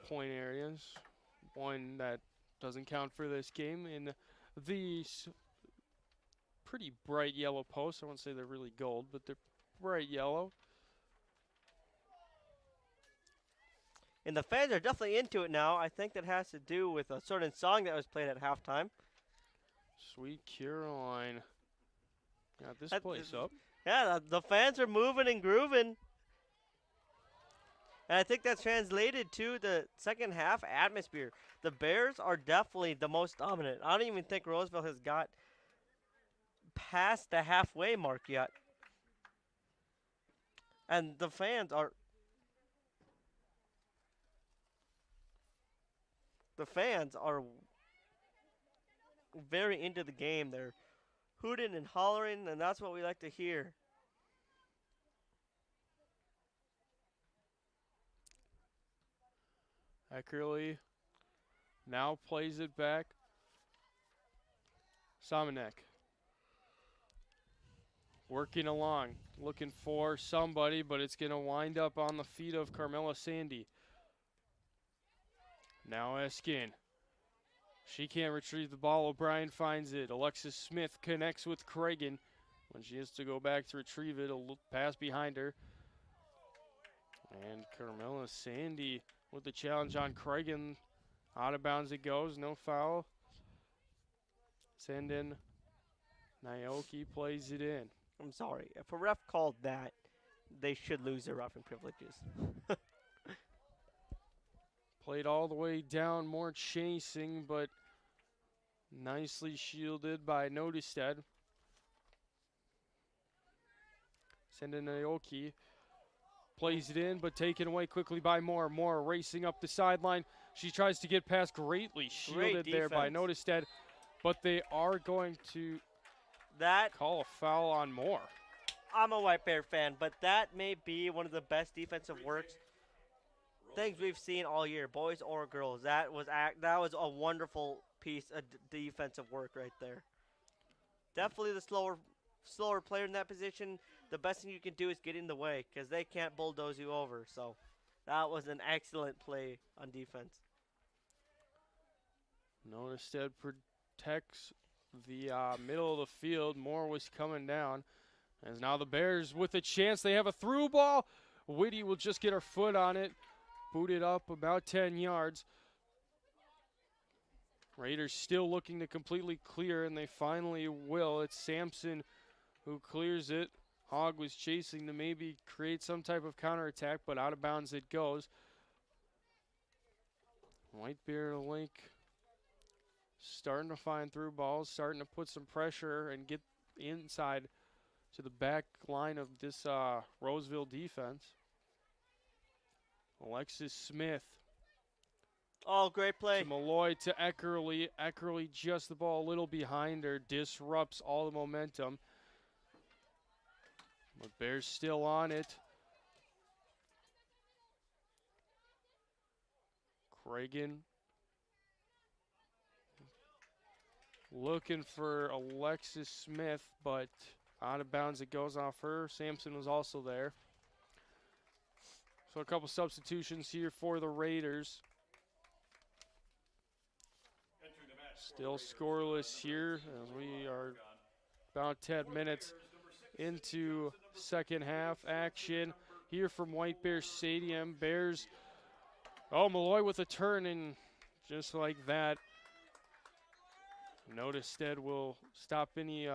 point areas. One that doesn't count for this game in the pretty bright yellow posts. I won't say they're really gold, but they're bright yellow. And the fans are definitely into it now. I think that has to do with a certain song that was played at halftime. Sweet Caroline got this place up. Yeah, the fans are moving and grooving. And I think that's translated to the second half atmosphere. The Bears are definitely the most dominant. I don't even think Roseville has got past the halfway mark yet. And the fans are very into the game. They're hooting and hollering, and that's what we like to hear. Eckerly now plays it back. Somanek working along, looking for somebody, but it's going to wind up on the feet of Carmela Sandy. Now Eskin. She can't retrieve the ball. O'Brien finds it. Alexis Smith connects with Cragen. When she has to go back to retrieve it, a pass behind her. And Carmela Sandy with the challenge on Cragen. Out of bounds it goes, no foul. Send in. Naoki plays it in. I'm sorry. If a ref called that, they should lose their roughing privileges. Played all the way down, more chasing, but nicely shielded by Notestead. Send in Naoki. Plays it in, but taken away quickly by Moore. Moore racing up the sideline. She tries to get past, greatly shielded there by Notestead, but they are going to call a foul on Moore. I'm a White Bear fan, but that may be one of the best defensive works things we've seen all year, boys or girls. That was a wonderful piece of defensive work right there. Definitely the slower player in that position. The best thing you can do is get in the way because they can't bulldoze you over. So that was an excellent play on defense. Notestead protects the middle of the field. Moore was coming down. As now the Bears with a chance. They have a through ball. Whitty will just get her foot on it. Boot it up about 10 yards. Raiders still looking to completely clear, and they finally will. It's Sampson who clears it. Hogg was chasing to maybe create some type of counterattack, but out of bounds it goes. White Bear Lake starting to find through balls, starting to put some pressure and get inside to the back line of this Roseville defense. Alexis Smith. Oh, great play. To Malloy to Eckerly. Eckerly just the ball a little behind her. Disrupts all the momentum. But Bears still on it. Cragen. Looking for Alexis Smith, but out of bounds it goes off her. Sampson was also there. So a couple substitutions here for the Raiders. Still scoreless here as we are about 10 minutes into second half action here from White Bear Stadium. Bears, oh, Malloy with a turn, and just like that, Notestead will stop any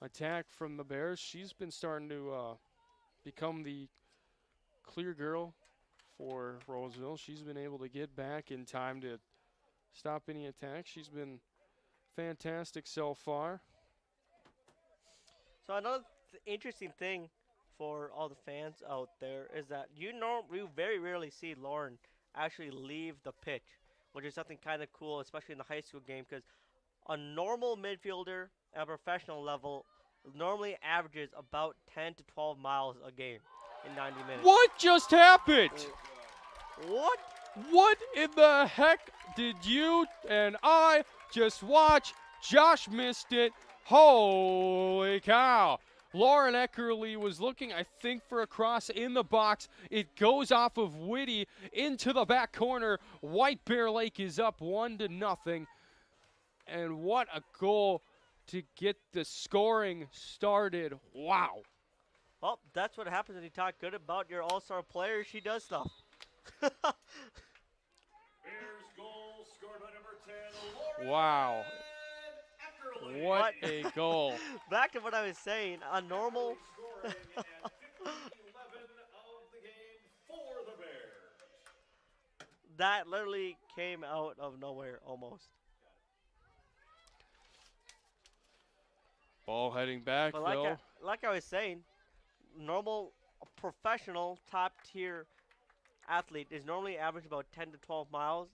attack from the Bears. She's been starting to become the clear girl for Roseville. She's been able to get back in time to stop any attack. She's been fantastic so far. So another interesting thing for all the fans out there is that we very rarely see Lauren actually leave the pitch, which is something kind of cool, especially in the high school game, because a normal midfielder at a professional level normally averages about 10 to 12 miles a game in 90 minutes. What just happened? What? What in the heck did you and I just watch? Josh missed it. Holy cow. Lauren Eckerly was looking, I think, for a cross in the box. It goes off of Whitty into the back corner. White Bear Lake is up 1-0. And what a goal to get the scoring started. Wow. Well, that's what happens when you talk good about your all-star player. She does stuff. Bears goal scored by number 10, Lauren Wow. Eckerly. What a goal. Back to what I was saying, a normal Scoring at 15-11 of the game for the Bears. that literally came out of nowhere almost. Ball heading back, But though. like I was saying, normal professional top tier athlete is normally average about 10 to 12 miles.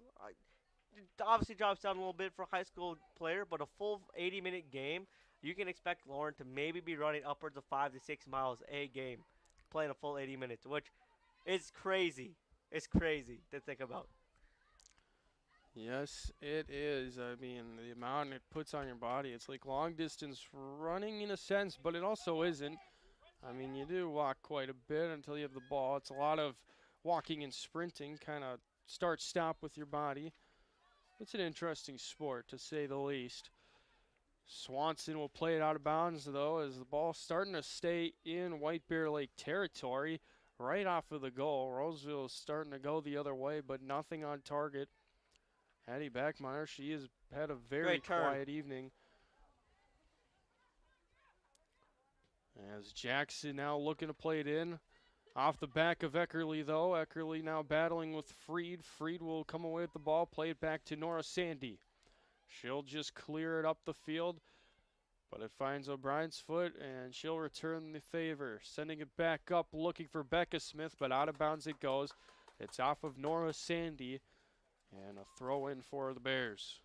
It obviously drops down a little bit for a high school player, but a full 80-minute game, you can expect Lauren to maybe be running upwards of 5 to 6 miles a game, playing a full 80 minutes, which is crazy. It's crazy to think about. Yes, it is. I mean, the amount it puts on your body, it's like long distance running in a sense, but it also isn't. I mean, you do walk quite a bit until you have the ball. It's a lot of walking and sprinting, kind of start-stop with your body. It's an interesting sport, to say the least. Swanson will play it out of bounds, though, as the ball's starting to stay in White Bear Lake territory right off of the goal. Roseville is starting to go the other way, but nothing on target. Hattie Backmeyer, she has had a very quiet evening. As Jackson now looking to play it in. Off the back of Eckerly, though. Eckerly now battling with Freed. Freed will come away with the ball, play it back to Nora Sandy. She'll just clear it up the field, but it finds O'Brien's foot, and she'll return the favor. Sending it back up, looking for Becca Smith, but out of bounds it goes. It's off of Nora Sandy, and a throw in for the Bears.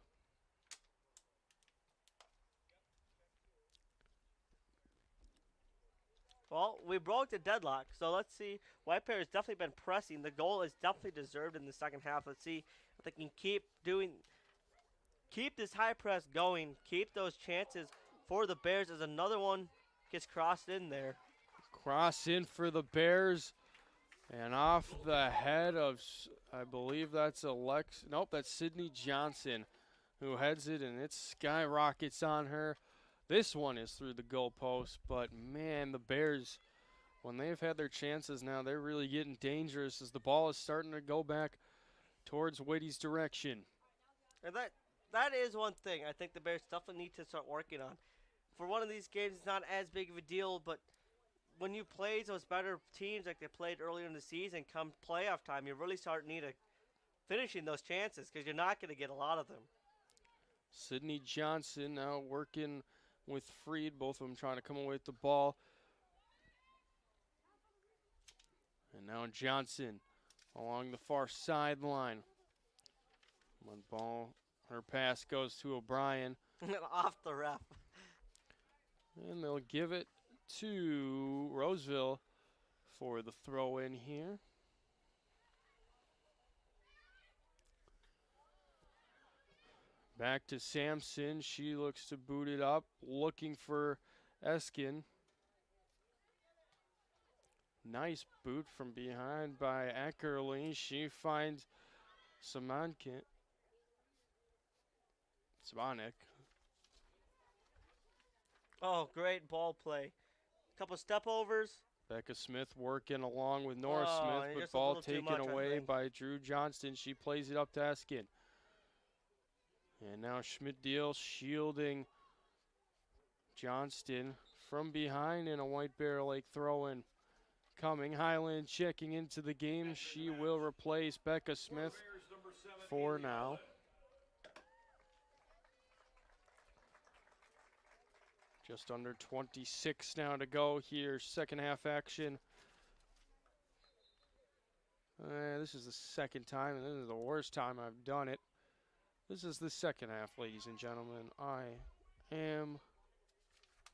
Well, we broke the deadlock, so let's see. White Bear has definitely been pressing. The goal is definitely deserved in the second half. Let's see if they can keep this high press going, keep those chances for the Bears as another one gets crossed in there. Cross in for the Bears, and off the head of, I believe that's nope, that's Sydney Johnson who heads it, and it skyrockets on her. This one is through the goalpost, but man, the Bears, when they've had their chances now, they're really getting dangerous as the ball is starting to go back towards Whitty's direction. And that is one thing I think the Bears definitely need to start working on. For one of these games, it's not as big of a deal, but when you play those better teams like they played earlier in the season, come playoff time, you really start needing finishing those chances because you're not going to get a lot of them. Sydney Johnson now working with Freed, both of them trying to come away with the ball. And now Johnson along the far sideline. One ball, her pass goes to O'Brien. Off the ref. And they'll give it to Roseville for the throw in here. Back to Sampson. She looks to boot it up, looking for Eskin. Nice boot from behind by Eckerly. She finds Samanik. Oh, great ball play. Couple step overs. Becca Smith working along with Nora Oh, Smith, but just a ball little too taken much, I away think. by Drew Johnston. She plays it up to Eskin. And now Schmidt-Deal shielding Johnston from behind in a White Bear Lake throw-in. Coming, Highland checking into the game. She will replace Becca Smith for now. Just under 26 now to go here, second half action. This is the second time, and this is the worst time I've done it. This is the second half, ladies and gentlemen. I am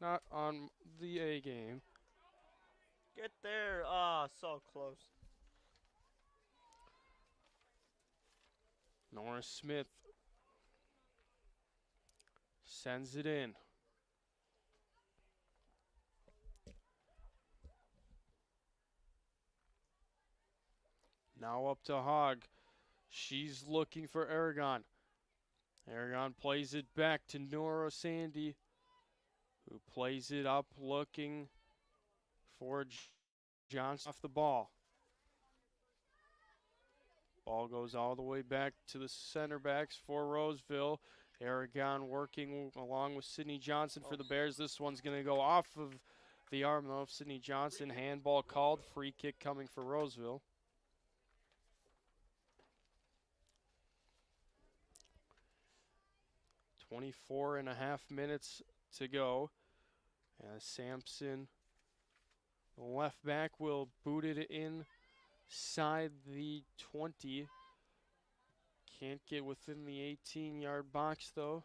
not on the A game. Get there. Ah, so close. Norris Smith sends it in. Now up to Hogg. She's looking for Aragon. Aragon plays it back to Nora Sandy, who plays it up looking for Johnson off the ball. Ball goes all the way back to the center backs for Roseville. Aragon working along with Sydney Johnson for the Bears. This one's going to go off of the arm of Sydney Johnson. Handball called. Free kick coming for Roseville. .24.5 minutes to go. As Sampson, the left back, will boot it inside the 20. Can't get within the 18-yard box, though.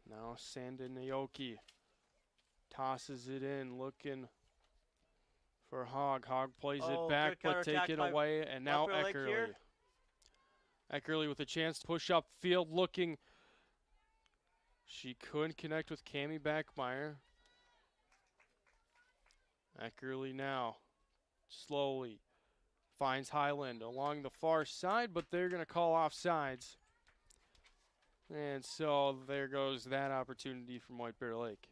Now Sanda Naoki tosses it in, looking for Hogg. Hogg plays it back, but taken away, and now Eckerly. Eckerly with a chance to push up field, looking. She couldn't connect with Cammie Backmeyer. Eckerly now slowly finds Highland along the far side, but they're going to call offsides. And so there goes that opportunity from White Bear Lake.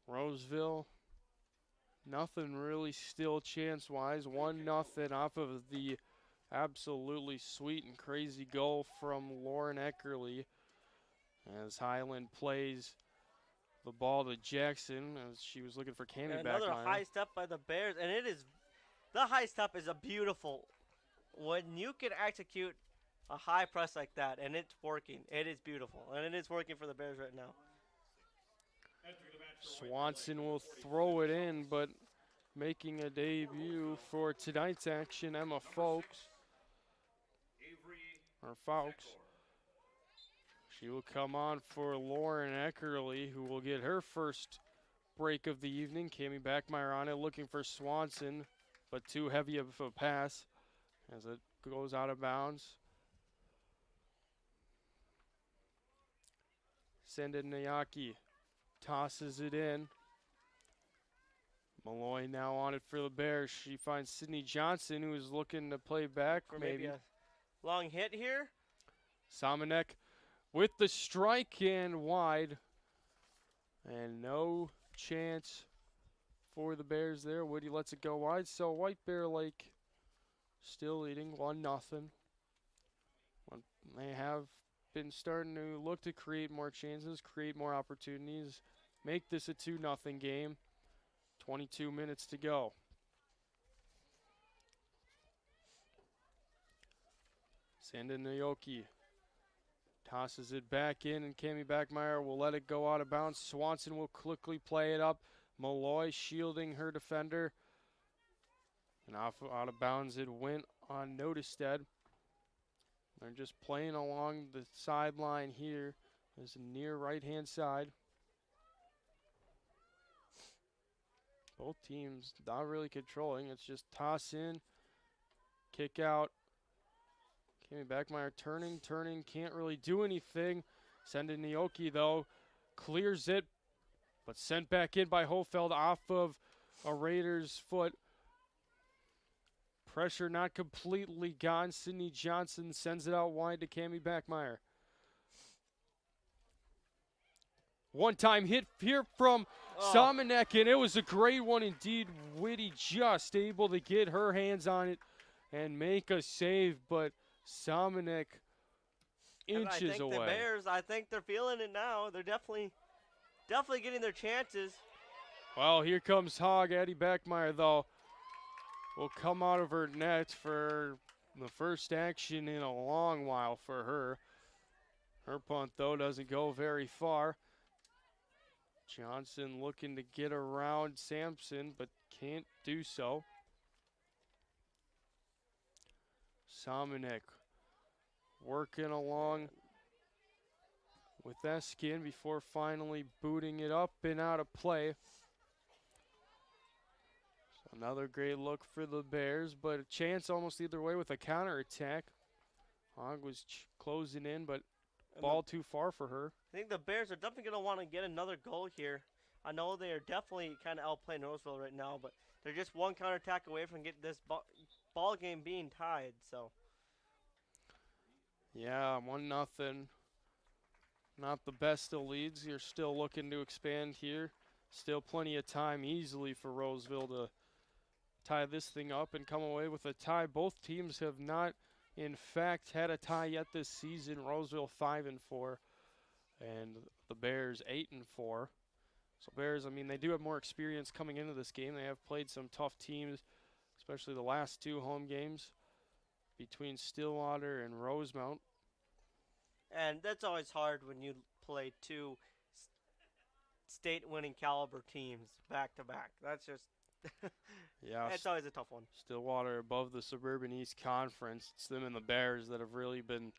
Roseville, nothing really still chance-wise. 1-0 off of the absolutely sweet and crazy goal from Lauren Eckerly, as Highland plays the ball to Jackson as she was looking for Cammie Backmeyer. Another high step by the Bears, and the high step is a beautiful. When you can execute a high press like that, and it's working, it is beautiful, and it is working for the Bears right now. Swanson will throw it in, but making a debut for tonight's action, Emma Folks. She will come on for Lauren Eckerly, who will get her first break of the evening. Cammie Backmeyer on it, looking for Swanson, but too heavy of a pass as it goes out of bounds. Senda Nayaki tosses it in. Malloy now on it for the Bears. She finds Sydney Johnson, who is looking to play back. For maybe a long hit here. Samanek with the strike and wide. And no chance for the Bears there. Woody lets it go wide. So White Bear Lake still leading 1-0. They have been starting to look to create more chances, create more opportunities, make this a 2-0 game. 22 minutes to go. Sanda Naoki tosses it back in, and Cammie Backmeyer will let it go out of bounds. Swanson will quickly play it up. Malloy shielding her defender. And out of bounds it went on Notestead. They're just playing along the sideline here. There's a near right-hand side. Both teams not really controlling. It's just toss in, kick out. Cammie Backmeyer turning, can't really do anything. Senda Naoki, though, clears it, but sent back in by Hofeld off of a Raiders' foot. Pressure not completely gone. Sydney Johnson sends it out wide to Cammie Backmeyer. One-time hit here from Samanek, and it was a great one indeed. Whitty just able to get her hands on it and make a save, but Samanek inches away. The Bears, I think they're feeling it now. They're definitely getting their chances. Well, here comes Hogg. Addie Backmeyer, though, will come out of her net for the first action in a long while for her. Her punt, though, doesn't go very far. Johnson looking to get around Sampson, but can't do so. Somanek working along with Eskin before finally booting it up and out of play. So another great look for the Bears, but a chance almost either way with a counterattack. Hogg was closing in, but ball too far for her. I think the Bears are definitely going to want to get another goal here. I know they are definitely kind of outplaying Roseville right now, but they're just one counterattack away from getting this ball game being tied. So. Yeah, 1-0. Not the best of leads. You're still looking to expand here. Still plenty of time easily for Roseville to tie this thing up and come away with a tie. Both teams have not, in fact, had a tie yet this season. Roseville 5-4, and the Bears 8-4. So Bears, I mean, they do have more experience coming into this game. They have played some tough teams, especially the last two home games between Stillwater and Rosemount. And that's always hard when you play two state-winning caliber teams back to back. That's just yeah, it's always a tough one. Stillwater above the Suburban East Conference. It's them and the Bears that have really been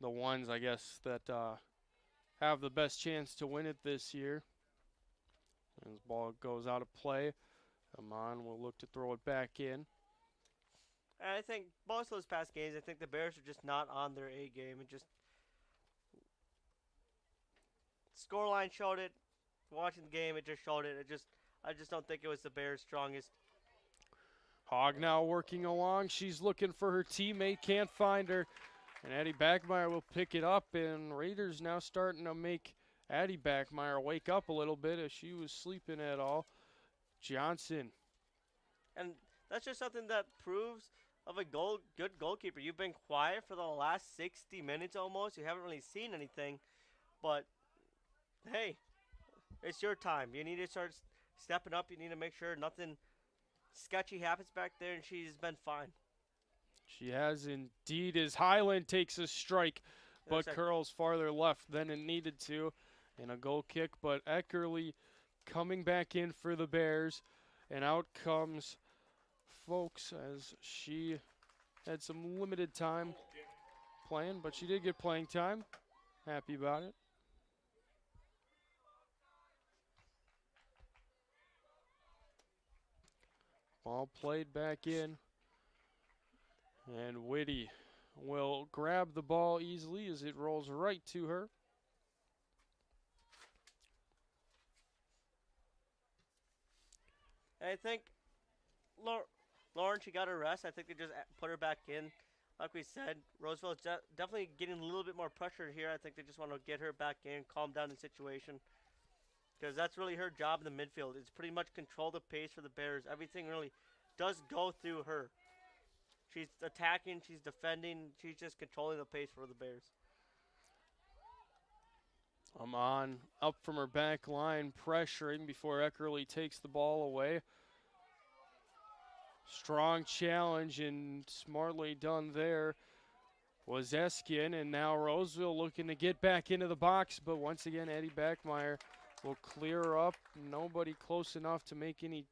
the ones, I guess, that have the best chance to win it this year. As ball goes out of play, Amon will look to throw it back in. And I think most of those past games, I think the Bears are just not on their A game. It just scoreline showed it. Watching the game, it just showed it. I just don't think it was the Bears' strongest. Hogg now working along. She's looking for her teammate, can't find her. And Addie Backmeyer will pick it up, and Raiders now starting to make Addie Backmeyer wake up a little bit as she was sleeping at all. Johnson. And that's just something that proves of a good goalkeeper. You've been quiet for the last 60 minutes almost. You haven't really seen anything. But, hey, it's your time. You need to start stepping up. You need to make sure nothing sketchy happens back there, and she's been fine. She has indeed, as Highland takes a strike, but curls farther left than it needed to. And a goal kick, but Eckerly coming back in for the Bears. And out comes Folks as she had some limited time playing, but she did get playing time. Happy about it. Ball played back in. And Whitty will grab the ball easily as it rolls right to her. And I think Lauren, she got her rest. I think they just put her back in. Like we said, Roseville's definitely getting a little bit more pressure here. I think they just want to get her back in, calm down the situation. Because that's really her job in the midfield. It's pretty much control the pace for the Bears. Everything really does go through her. She's attacking, she's defending, she's just controlling the pace for the Bears. Amon up from her back line, pressuring before Eckerly takes the ball away. Strong challenge and smartly done there was Eskin, and now Roseville looking to get back into the box, but once again Eddie Backmeyer will clear up. Nobody close enough to make any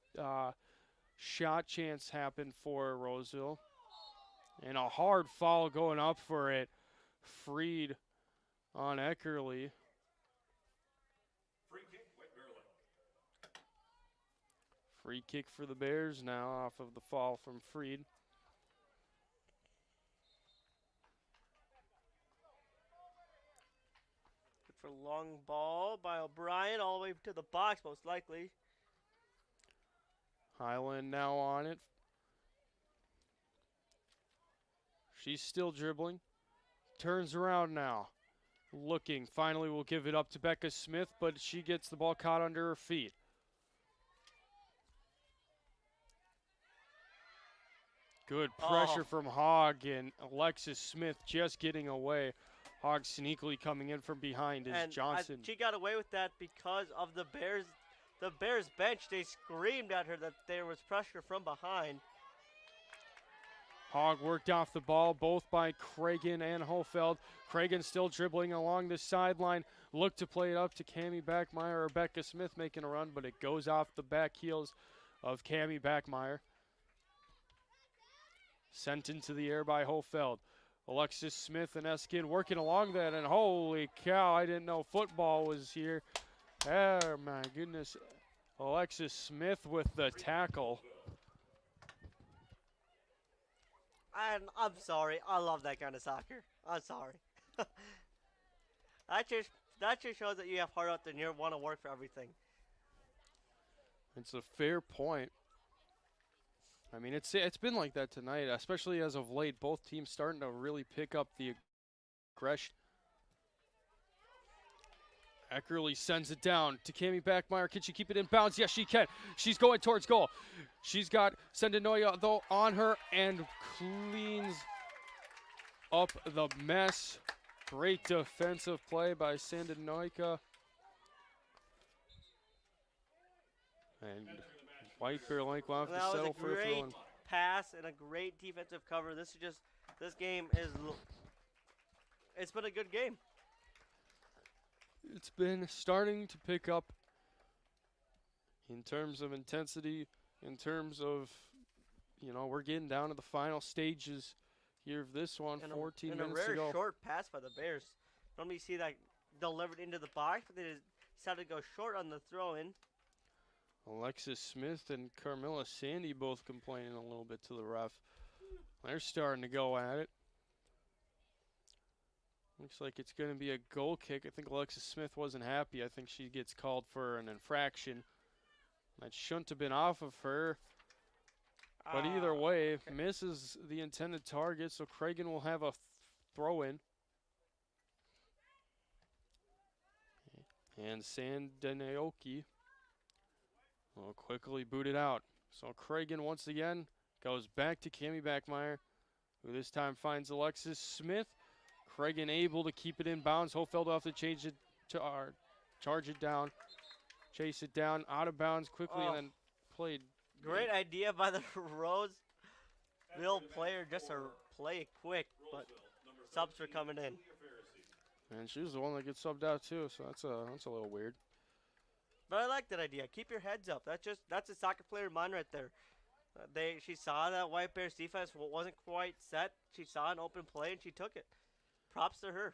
shot chance happen for Roseville. And a hard foul going up for it. Freed on Eckerly. Free kick, Whitmerlin. Free kick for the Bears now off of the fall from Freed. Good for long ball by O'Brien all the way to the box most likely. Highland now on it. She's still dribbling. Turns around now. Looking. Finally will give it up to Becca Smith, but she gets the ball caught under her feet. Good pressure from Hogg, and Alexis Smith just getting away. Hogg sneakily coming in from behind is Johnson. She got away with that because of the Bears the Bears bench, they screamed at her that there was pressure from behind. Hogg worked off the ball, both by Cragen and Hofeld. Cragen still dribbling along the sideline. Looked to play it up to Cammie Backmeyer. Rebecca Smith making a run, but it goes off the back heels of Cammie Backmeyer. Sent into the air by Hofeld. Alexis Smith and Eskin working along that, and holy cow, I didn't know football was here. Oh my goodness. Alexis Smith with the tackle. I'm sorry. I love that kind of soccer. I'm sorry. that just shows that you have heart out there and you want to work for everything. It's a fair point. I mean, it's been like that tonight, especially as of late. Both teams starting to really pick up the aggression. Eckerly sends it down to Cammie Backmeyer. Can she keep it in bounds? Yes, she can. She's going towards goal. She's got Sendanoya, though, on her and cleans up the mess. Great defensive play by Sandanoika. And White Bear Lake will have to settle for a throw. That was a great pass and a great defensive cover. This game it's been a good game. It's been starting to pick up in terms of intensity, in terms of, we're getting down to the final stages here of this one, 14 minutes to go. And a rare short pass by the Bears. Normally you see that delivered into the box, but they decided to go short on the throw-in. Alexis Smith and Carmilla Sandy both complaining a little bit to the ref. They're starting to go at it. Looks like it's going to be a goal kick. I think Alexis Smith wasn't happy. I think she gets called for an infraction. That shouldn't have been off of her. But either way, misses the intended target, so Cragen will have a throw-in. And Sandanaoki will quickly boot it out. So Cragen once again goes back to Cammie Backmeyer, who this time finds Alexis Smith. Cragen able to keep it in bounds. Hofeld off to change it to charge it down, chase it down, out of bounds quickly, and then played. Great idea by the Roseville player just to play it quick, but subs are coming in. And she was the one that gets subbed out too, so that's a little weird. But I like that idea. Keep your heads up. That's a soccer player mind right there. She saw that White Bears defense wasn't quite set. She saw an open play and she took it. Props to her.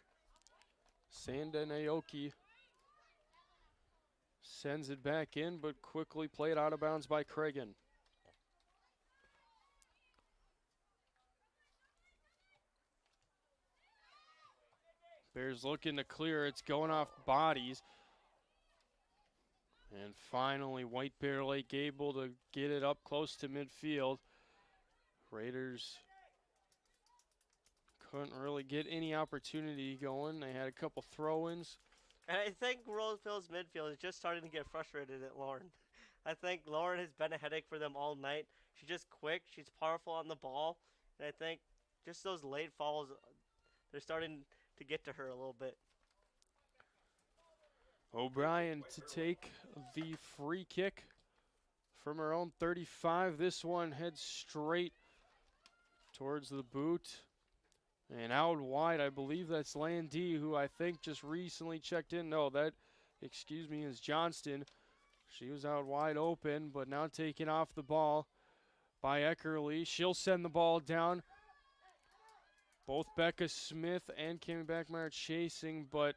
Sandanaoki sends it back in, but quickly played out of bounds by Cragen. Bears looking to clear. It's going off bodies. And finally, White Bear Lake able to get it up close to midfield. Raiders couldn't really get any opportunity going. They had a couple throw-ins. And I think Roseville's midfield is just starting to get frustrated at Lauren. I think Lauren has been a headache for them all night. She's just quick. She's powerful on the ball. And I think just those late falls, they're starting to get to her a little bit. O'Brien to take the free kick from her own 35. This one heads straight towards the boot. And out wide, I believe that's Landy, who I think just recently checked in. No, that, is Johnston. She was out wide open, but now taken off the ball by Eckerly. She'll send the ball down. Both Becca Smith and Cammie Backmeyer chasing, but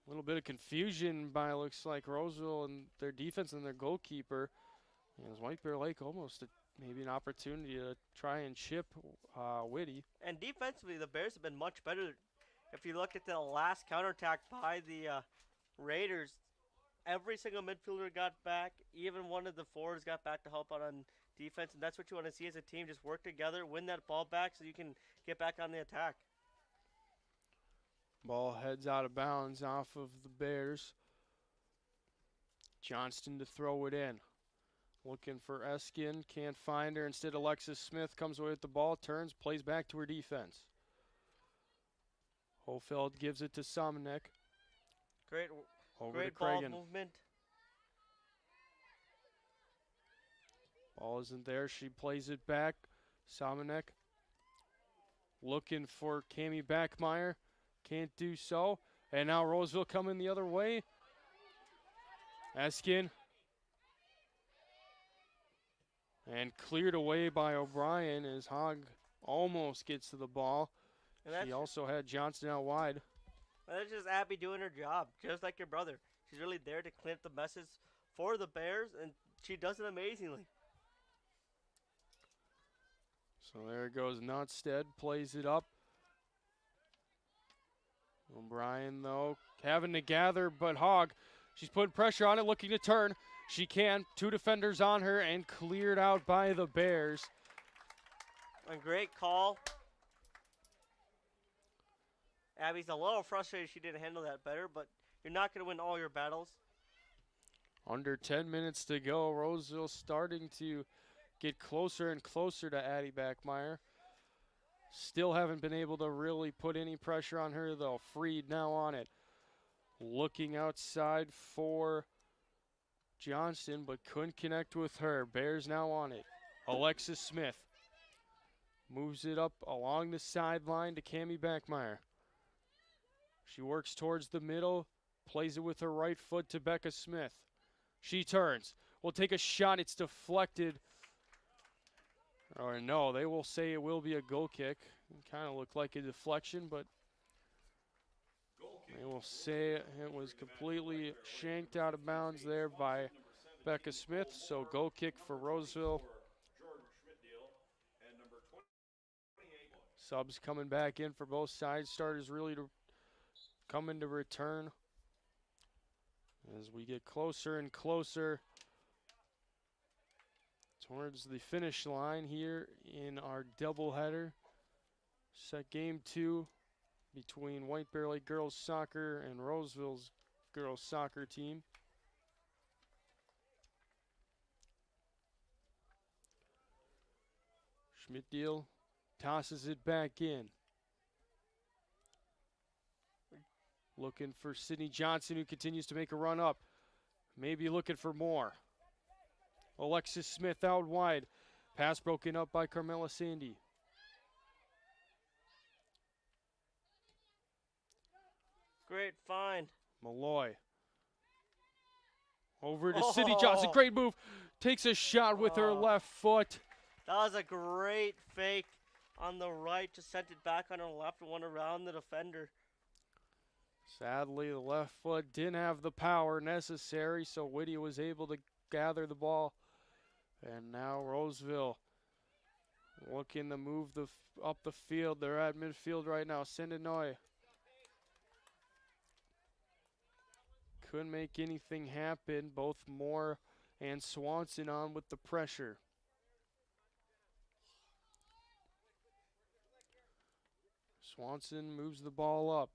a little bit of confusion by, looks like, Roseville and their defense and their goalkeeper. And as White Bear Lake almost maybe an opportunity to try and chip Whitty. And defensively, the Bears have been much better. If you look at the last counterattack by the Raiders, every single midfielder got back. Even one of the forwards got back to help out on defense. And that's what you want to see as a team. Just work together, win that ball back so you can get back on the attack. Ball heads out of bounds off of the Bears. Johnston to throw it in. Looking for Eskin, can't find her. Instead, Alexis Smith comes away with the ball, turns, plays back to her defense. Hofeld gives it to Somanek. Great Over to Great ball Kragan. movement. Ball isn't there. She plays it back. Samanek looking for Cami Backmeyer. Can't do so. And now Roseville coming the other way. Eskin. And cleared away by O'Brien as Hogg almost gets to the ball. And She also had Johnson out wide. that's just Abby doing her job, just like your brother. She's really there to clean up the messes for the Bears, and she does it amazingly. So there goes Notstead, plays it up. O'Brien, though, having to gather, but Hogg, she's putting pressure on it, looking to turn. She can. 2 defenders on her and cleared out by the Bears. A great call. Abby's a little frustrated she didn't handle that better, but you're not going to win all your battles. Under 10 minutes to go. Roseville starting to get closer and closer to Addie Backmeyer. Still haven't been able to really put any pressure on her, though. Freed now on it. Looking outside for Johnston, but couldn't connect with her. Bears now on it. Alexis Smith moves it up along the sideline to Cami Backmeyer. She works towards the middle, plays it with her right foot to Becca Smith. She turns, will take a shot, it's deflected. Or no, they will say it will be a goal kick. It kind of looked like a deflection, but they will say it was completely shanked out of bounds there by Becca Smith. So goal kick for Roseville. Subs coming back in for both sides. Starters really to come into return as we get closer and closer towards the finish line here in our doubleheader. Set game 2 between White Bear Lake girls soccer and Roseville's girls soccer team. Schmidt-Deal tosses it back in. Looking for Sydney Johnson, who continues to make a run up. Maybe looking for more. Alexis Smith out wide. Pass broken up by Carmela Sandy. Great find. Malloy. Over to Sydney Johnson. Great move. Takes a shot with her left foot. That was a great fake on the right. Just sent it back on her left and went around the defender. Sadly, the left foot didn't have the power necessary, so Whitty was able to gather the ball. And now Roseville looking to move up the field. They're at midfield right now. Sendenoy couldn't make anything happen. Both Moore and Swanson on with the pressure. Swanson moves the ball up.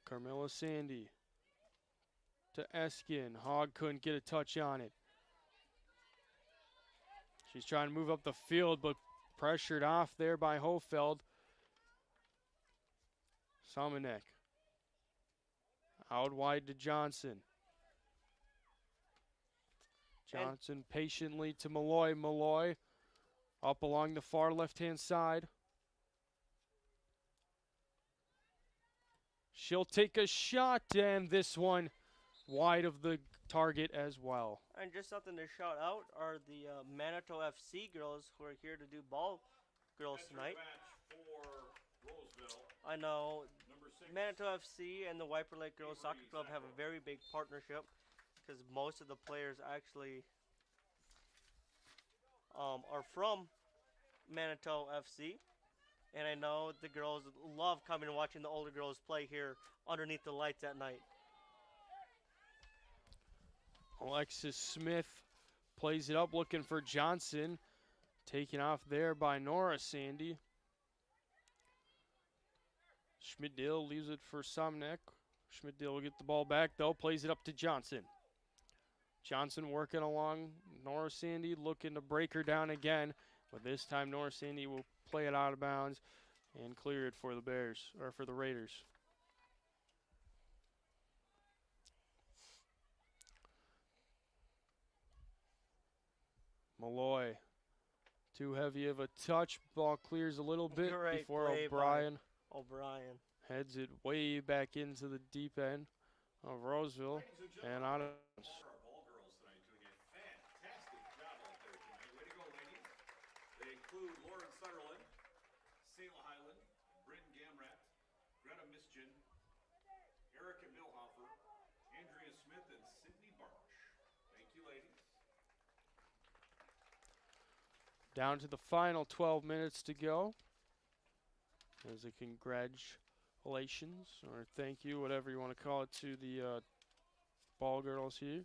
Carmela Sandy to Eskin. Hogg couldn't get a touch on it. She's trying to move up the field, but pressured off there by Hofeld. Samanek. Out wide to Johnson. Johnson patiently to Malloy. Malloy up along the far left-hand side. She'll take a shot, and this one wide of the target as well. And just something to shout out are the Manitou FC girls who are here to do ball girls tonight. I know Manitou FC and the White Bear Lake Girls Soccer Club have a very big partnership because most of the players actually are from Manitou FC. And I know the girls love coming and watching the older girls play here underneath the lights at night. Alexis Smith plays it up, looking for Johnson. Taken off there by Nora Sandy. Schmidt-Dill leaves it for Somnek. Schmidt-Dill will get the ball back, though. Plays it up to Johnson. Johnson working along Nora Sandy, looking to break her down again. But this time Nora Sandy will play it out of bounds and clear it for the Bears, or for the Raiders. Malloy. Too heavy of a touch. Ball clears a little bit Great before play O'Brien by O'Brien. heads it way back into the deep end of Roseville and out of bounds. Our ball girls tonight doing a fantastic job out there tonight. Way to go, ladies. They include Lauren Sutherland, Selah Highland, Bryn Gamrat, Greta Miskin, Erica Milhofer, Andrea Smith, and Sydney Barch. Thank you, ladies. Down to the final 12 minutes to go. As a congratulations, or thank you, whatever you want to call it, to the ball girls here.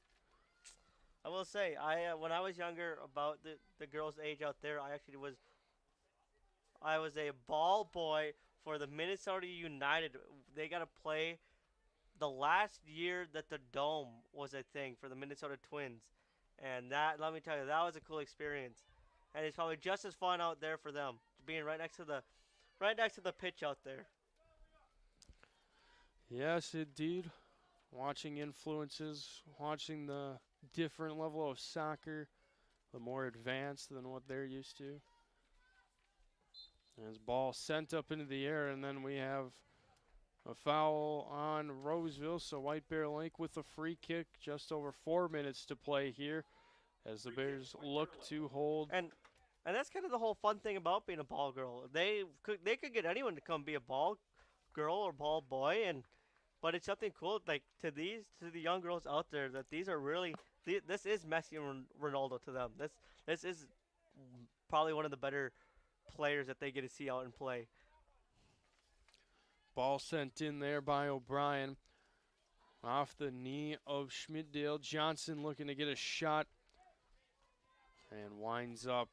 I will say, when I was younger, about the girls' age out there, I was a ball boy for the Minnesota United. They got to play the last year that the Dome was a thing for the Minnesota Twins, and that, let me tell you, that was a cool experience. And it's probably just as fun out there for them, being right next to the pitch out there. Yes, indeed. Watching influences, watching the different level of soccer, the more advanced than what they're used to. As ball sent up into the air, and then we have a foul on Roseville. So White Bear Lake with a free kick, just over 4 minutes to play here, as the Bears look to hold. And that's kind of the whole fun thing about being a ball girl. They could get anyone to come be a ball girl or ball boy, but it's something cool like to the young girls out there that these are really this is Messi and Ronaldo to them. This is probably one of the better players that they get to see out and play. Ball sent in there by O'Brien. Off the knee of Schmidtdale. Johnson looking to get a shot. And winds up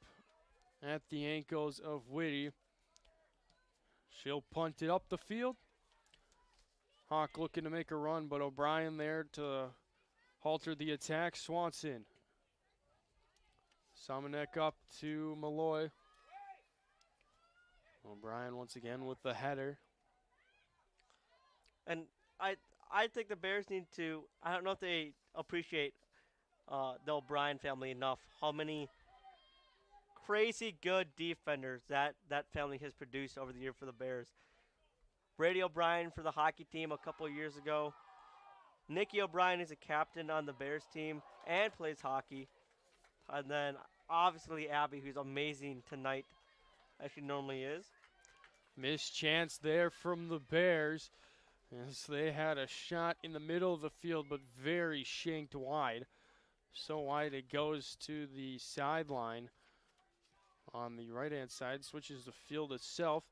at the ankles of Whitty. She'll punt it up the field. Hawk looking to make a run, but O'Brien there to halter the attack. Swanson. Samanek up to Malloy. O'Brien once again with the header. And I think the Bears need to, I don't know if they appreciate the O'Brien family enough, how many crazy good defenders that family has produced over the year for the Bears. Brady O'Brien for the hockey team a couple of years ago. Nikki O'Brien is a captain on the Bears team and plays hockey. And then obviously Abby, who's amazing tonight, as she normally is. Missed chance there from the Bears, as they had a shot in the middle of the field, but very shanked wide. So wide it goes to the sideline on the right-hand side, switches the field itself.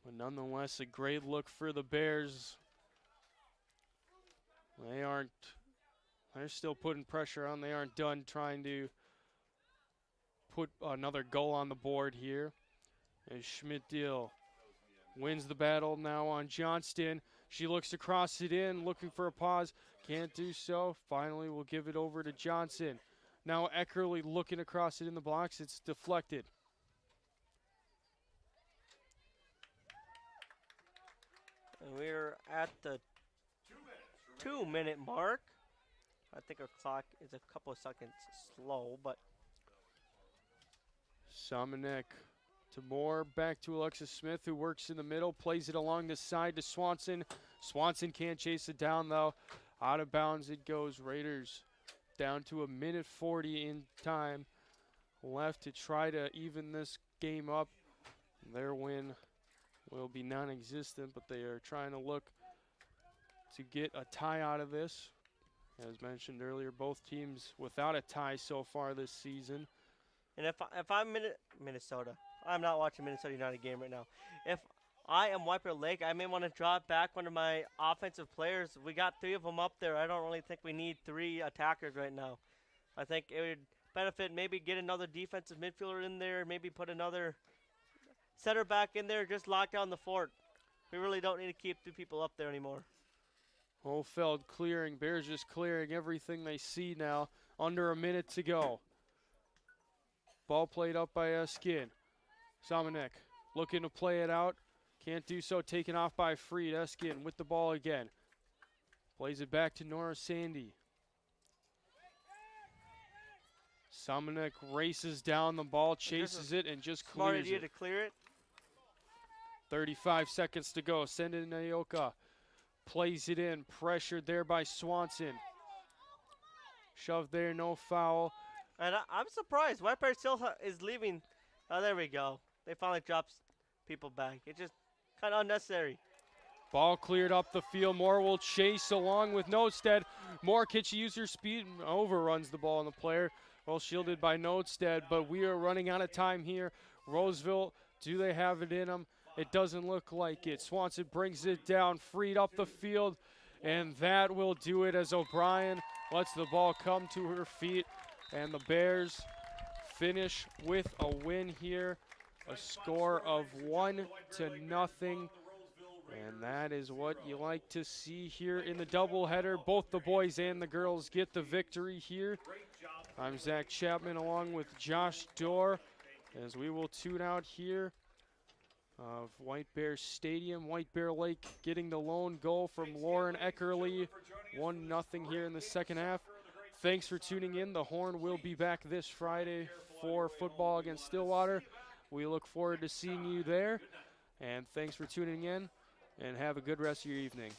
But nonetheless, a great look for the Bears. They're still putting pressure on. They aren't done trying to put another goal on the board here. As Schmidt-Deal wins the battle now on Johnston. She looks to cross it in, looking for a pause. Can't do so. Finally, we'll give it over to Johnson. Now Eckerly looking to cross it in the blocks. It's deflected. And we're at the 2-minute mark. I think our clock is a couple of seconds slow, but Samanek to Moore, back to Alexis Smith, who works in the middle, plays it along the side to Swanson. Swanson can't chase it down, though. Out of bounds it goes. Raiders down to 1:40 in time left to try to even this game up. Their win will be non-existent, but they are trying to look to get a tie out of this. As mentioned earlier, both teams without a tie so far this season. and if I'm Minnesota, I'm not watching Minnesota United game right now. If I am White Bear Lake, I may want to drop back one of my offensive players. We got 3 of them up there. I don't really think we need 3 attackers right now. I think it would benefit maybe get another defensive midfielder in there, maybe put another center back in there, just lock down the fort. We really don't need to keep 2 people up there anymore. Holfeld clearing, Bears just clearing everything they see now. Under a minute to go. Ball played up by Eskin. Samanek looking to play it out. Can't do so, taken off by Freed. Eskin with the ball again. Plays it back to Nora Sandy. Sumnick races down the ball, chases it, and just Smart clears idea it. to clear it. 35 seconds to go. Send it in Naoka. Plays it in. Pressured there by Swanson. Shoved there, no foul. And I'm surprised. White Bear still is leaving. Oh, there we go. They finally dropped people back. It's just kind of unnecessary. Ball cleared up the field. Moore will chase along with Notestead. Moore, can she use her speed? Overruns the ball on the player. Well shielded by Notestead, but we are running out of time here. Roseville, do they have it in them? It doesn't look like it. Swanson brings it down, freed up the field, and that will do it as O'Brien lets the ball come to her feet. And the Bears finish with a win here, a score of 1-0. And that is what you like to see here in the doubleheader. Both the boys and the girls get the victory here. I'm Zach Chapman along with Josh Dorr as we will tune out here of White Bear Stadium. White Bear Lake getting the lone goal from Lauren Eckerly. 1-0 here in the second half. Thanks for tuning in. The Horn will be back this Friday for football against Stillwater. We look forward to seeing you there. And thanks for tuning in, and have a good rest of your evening.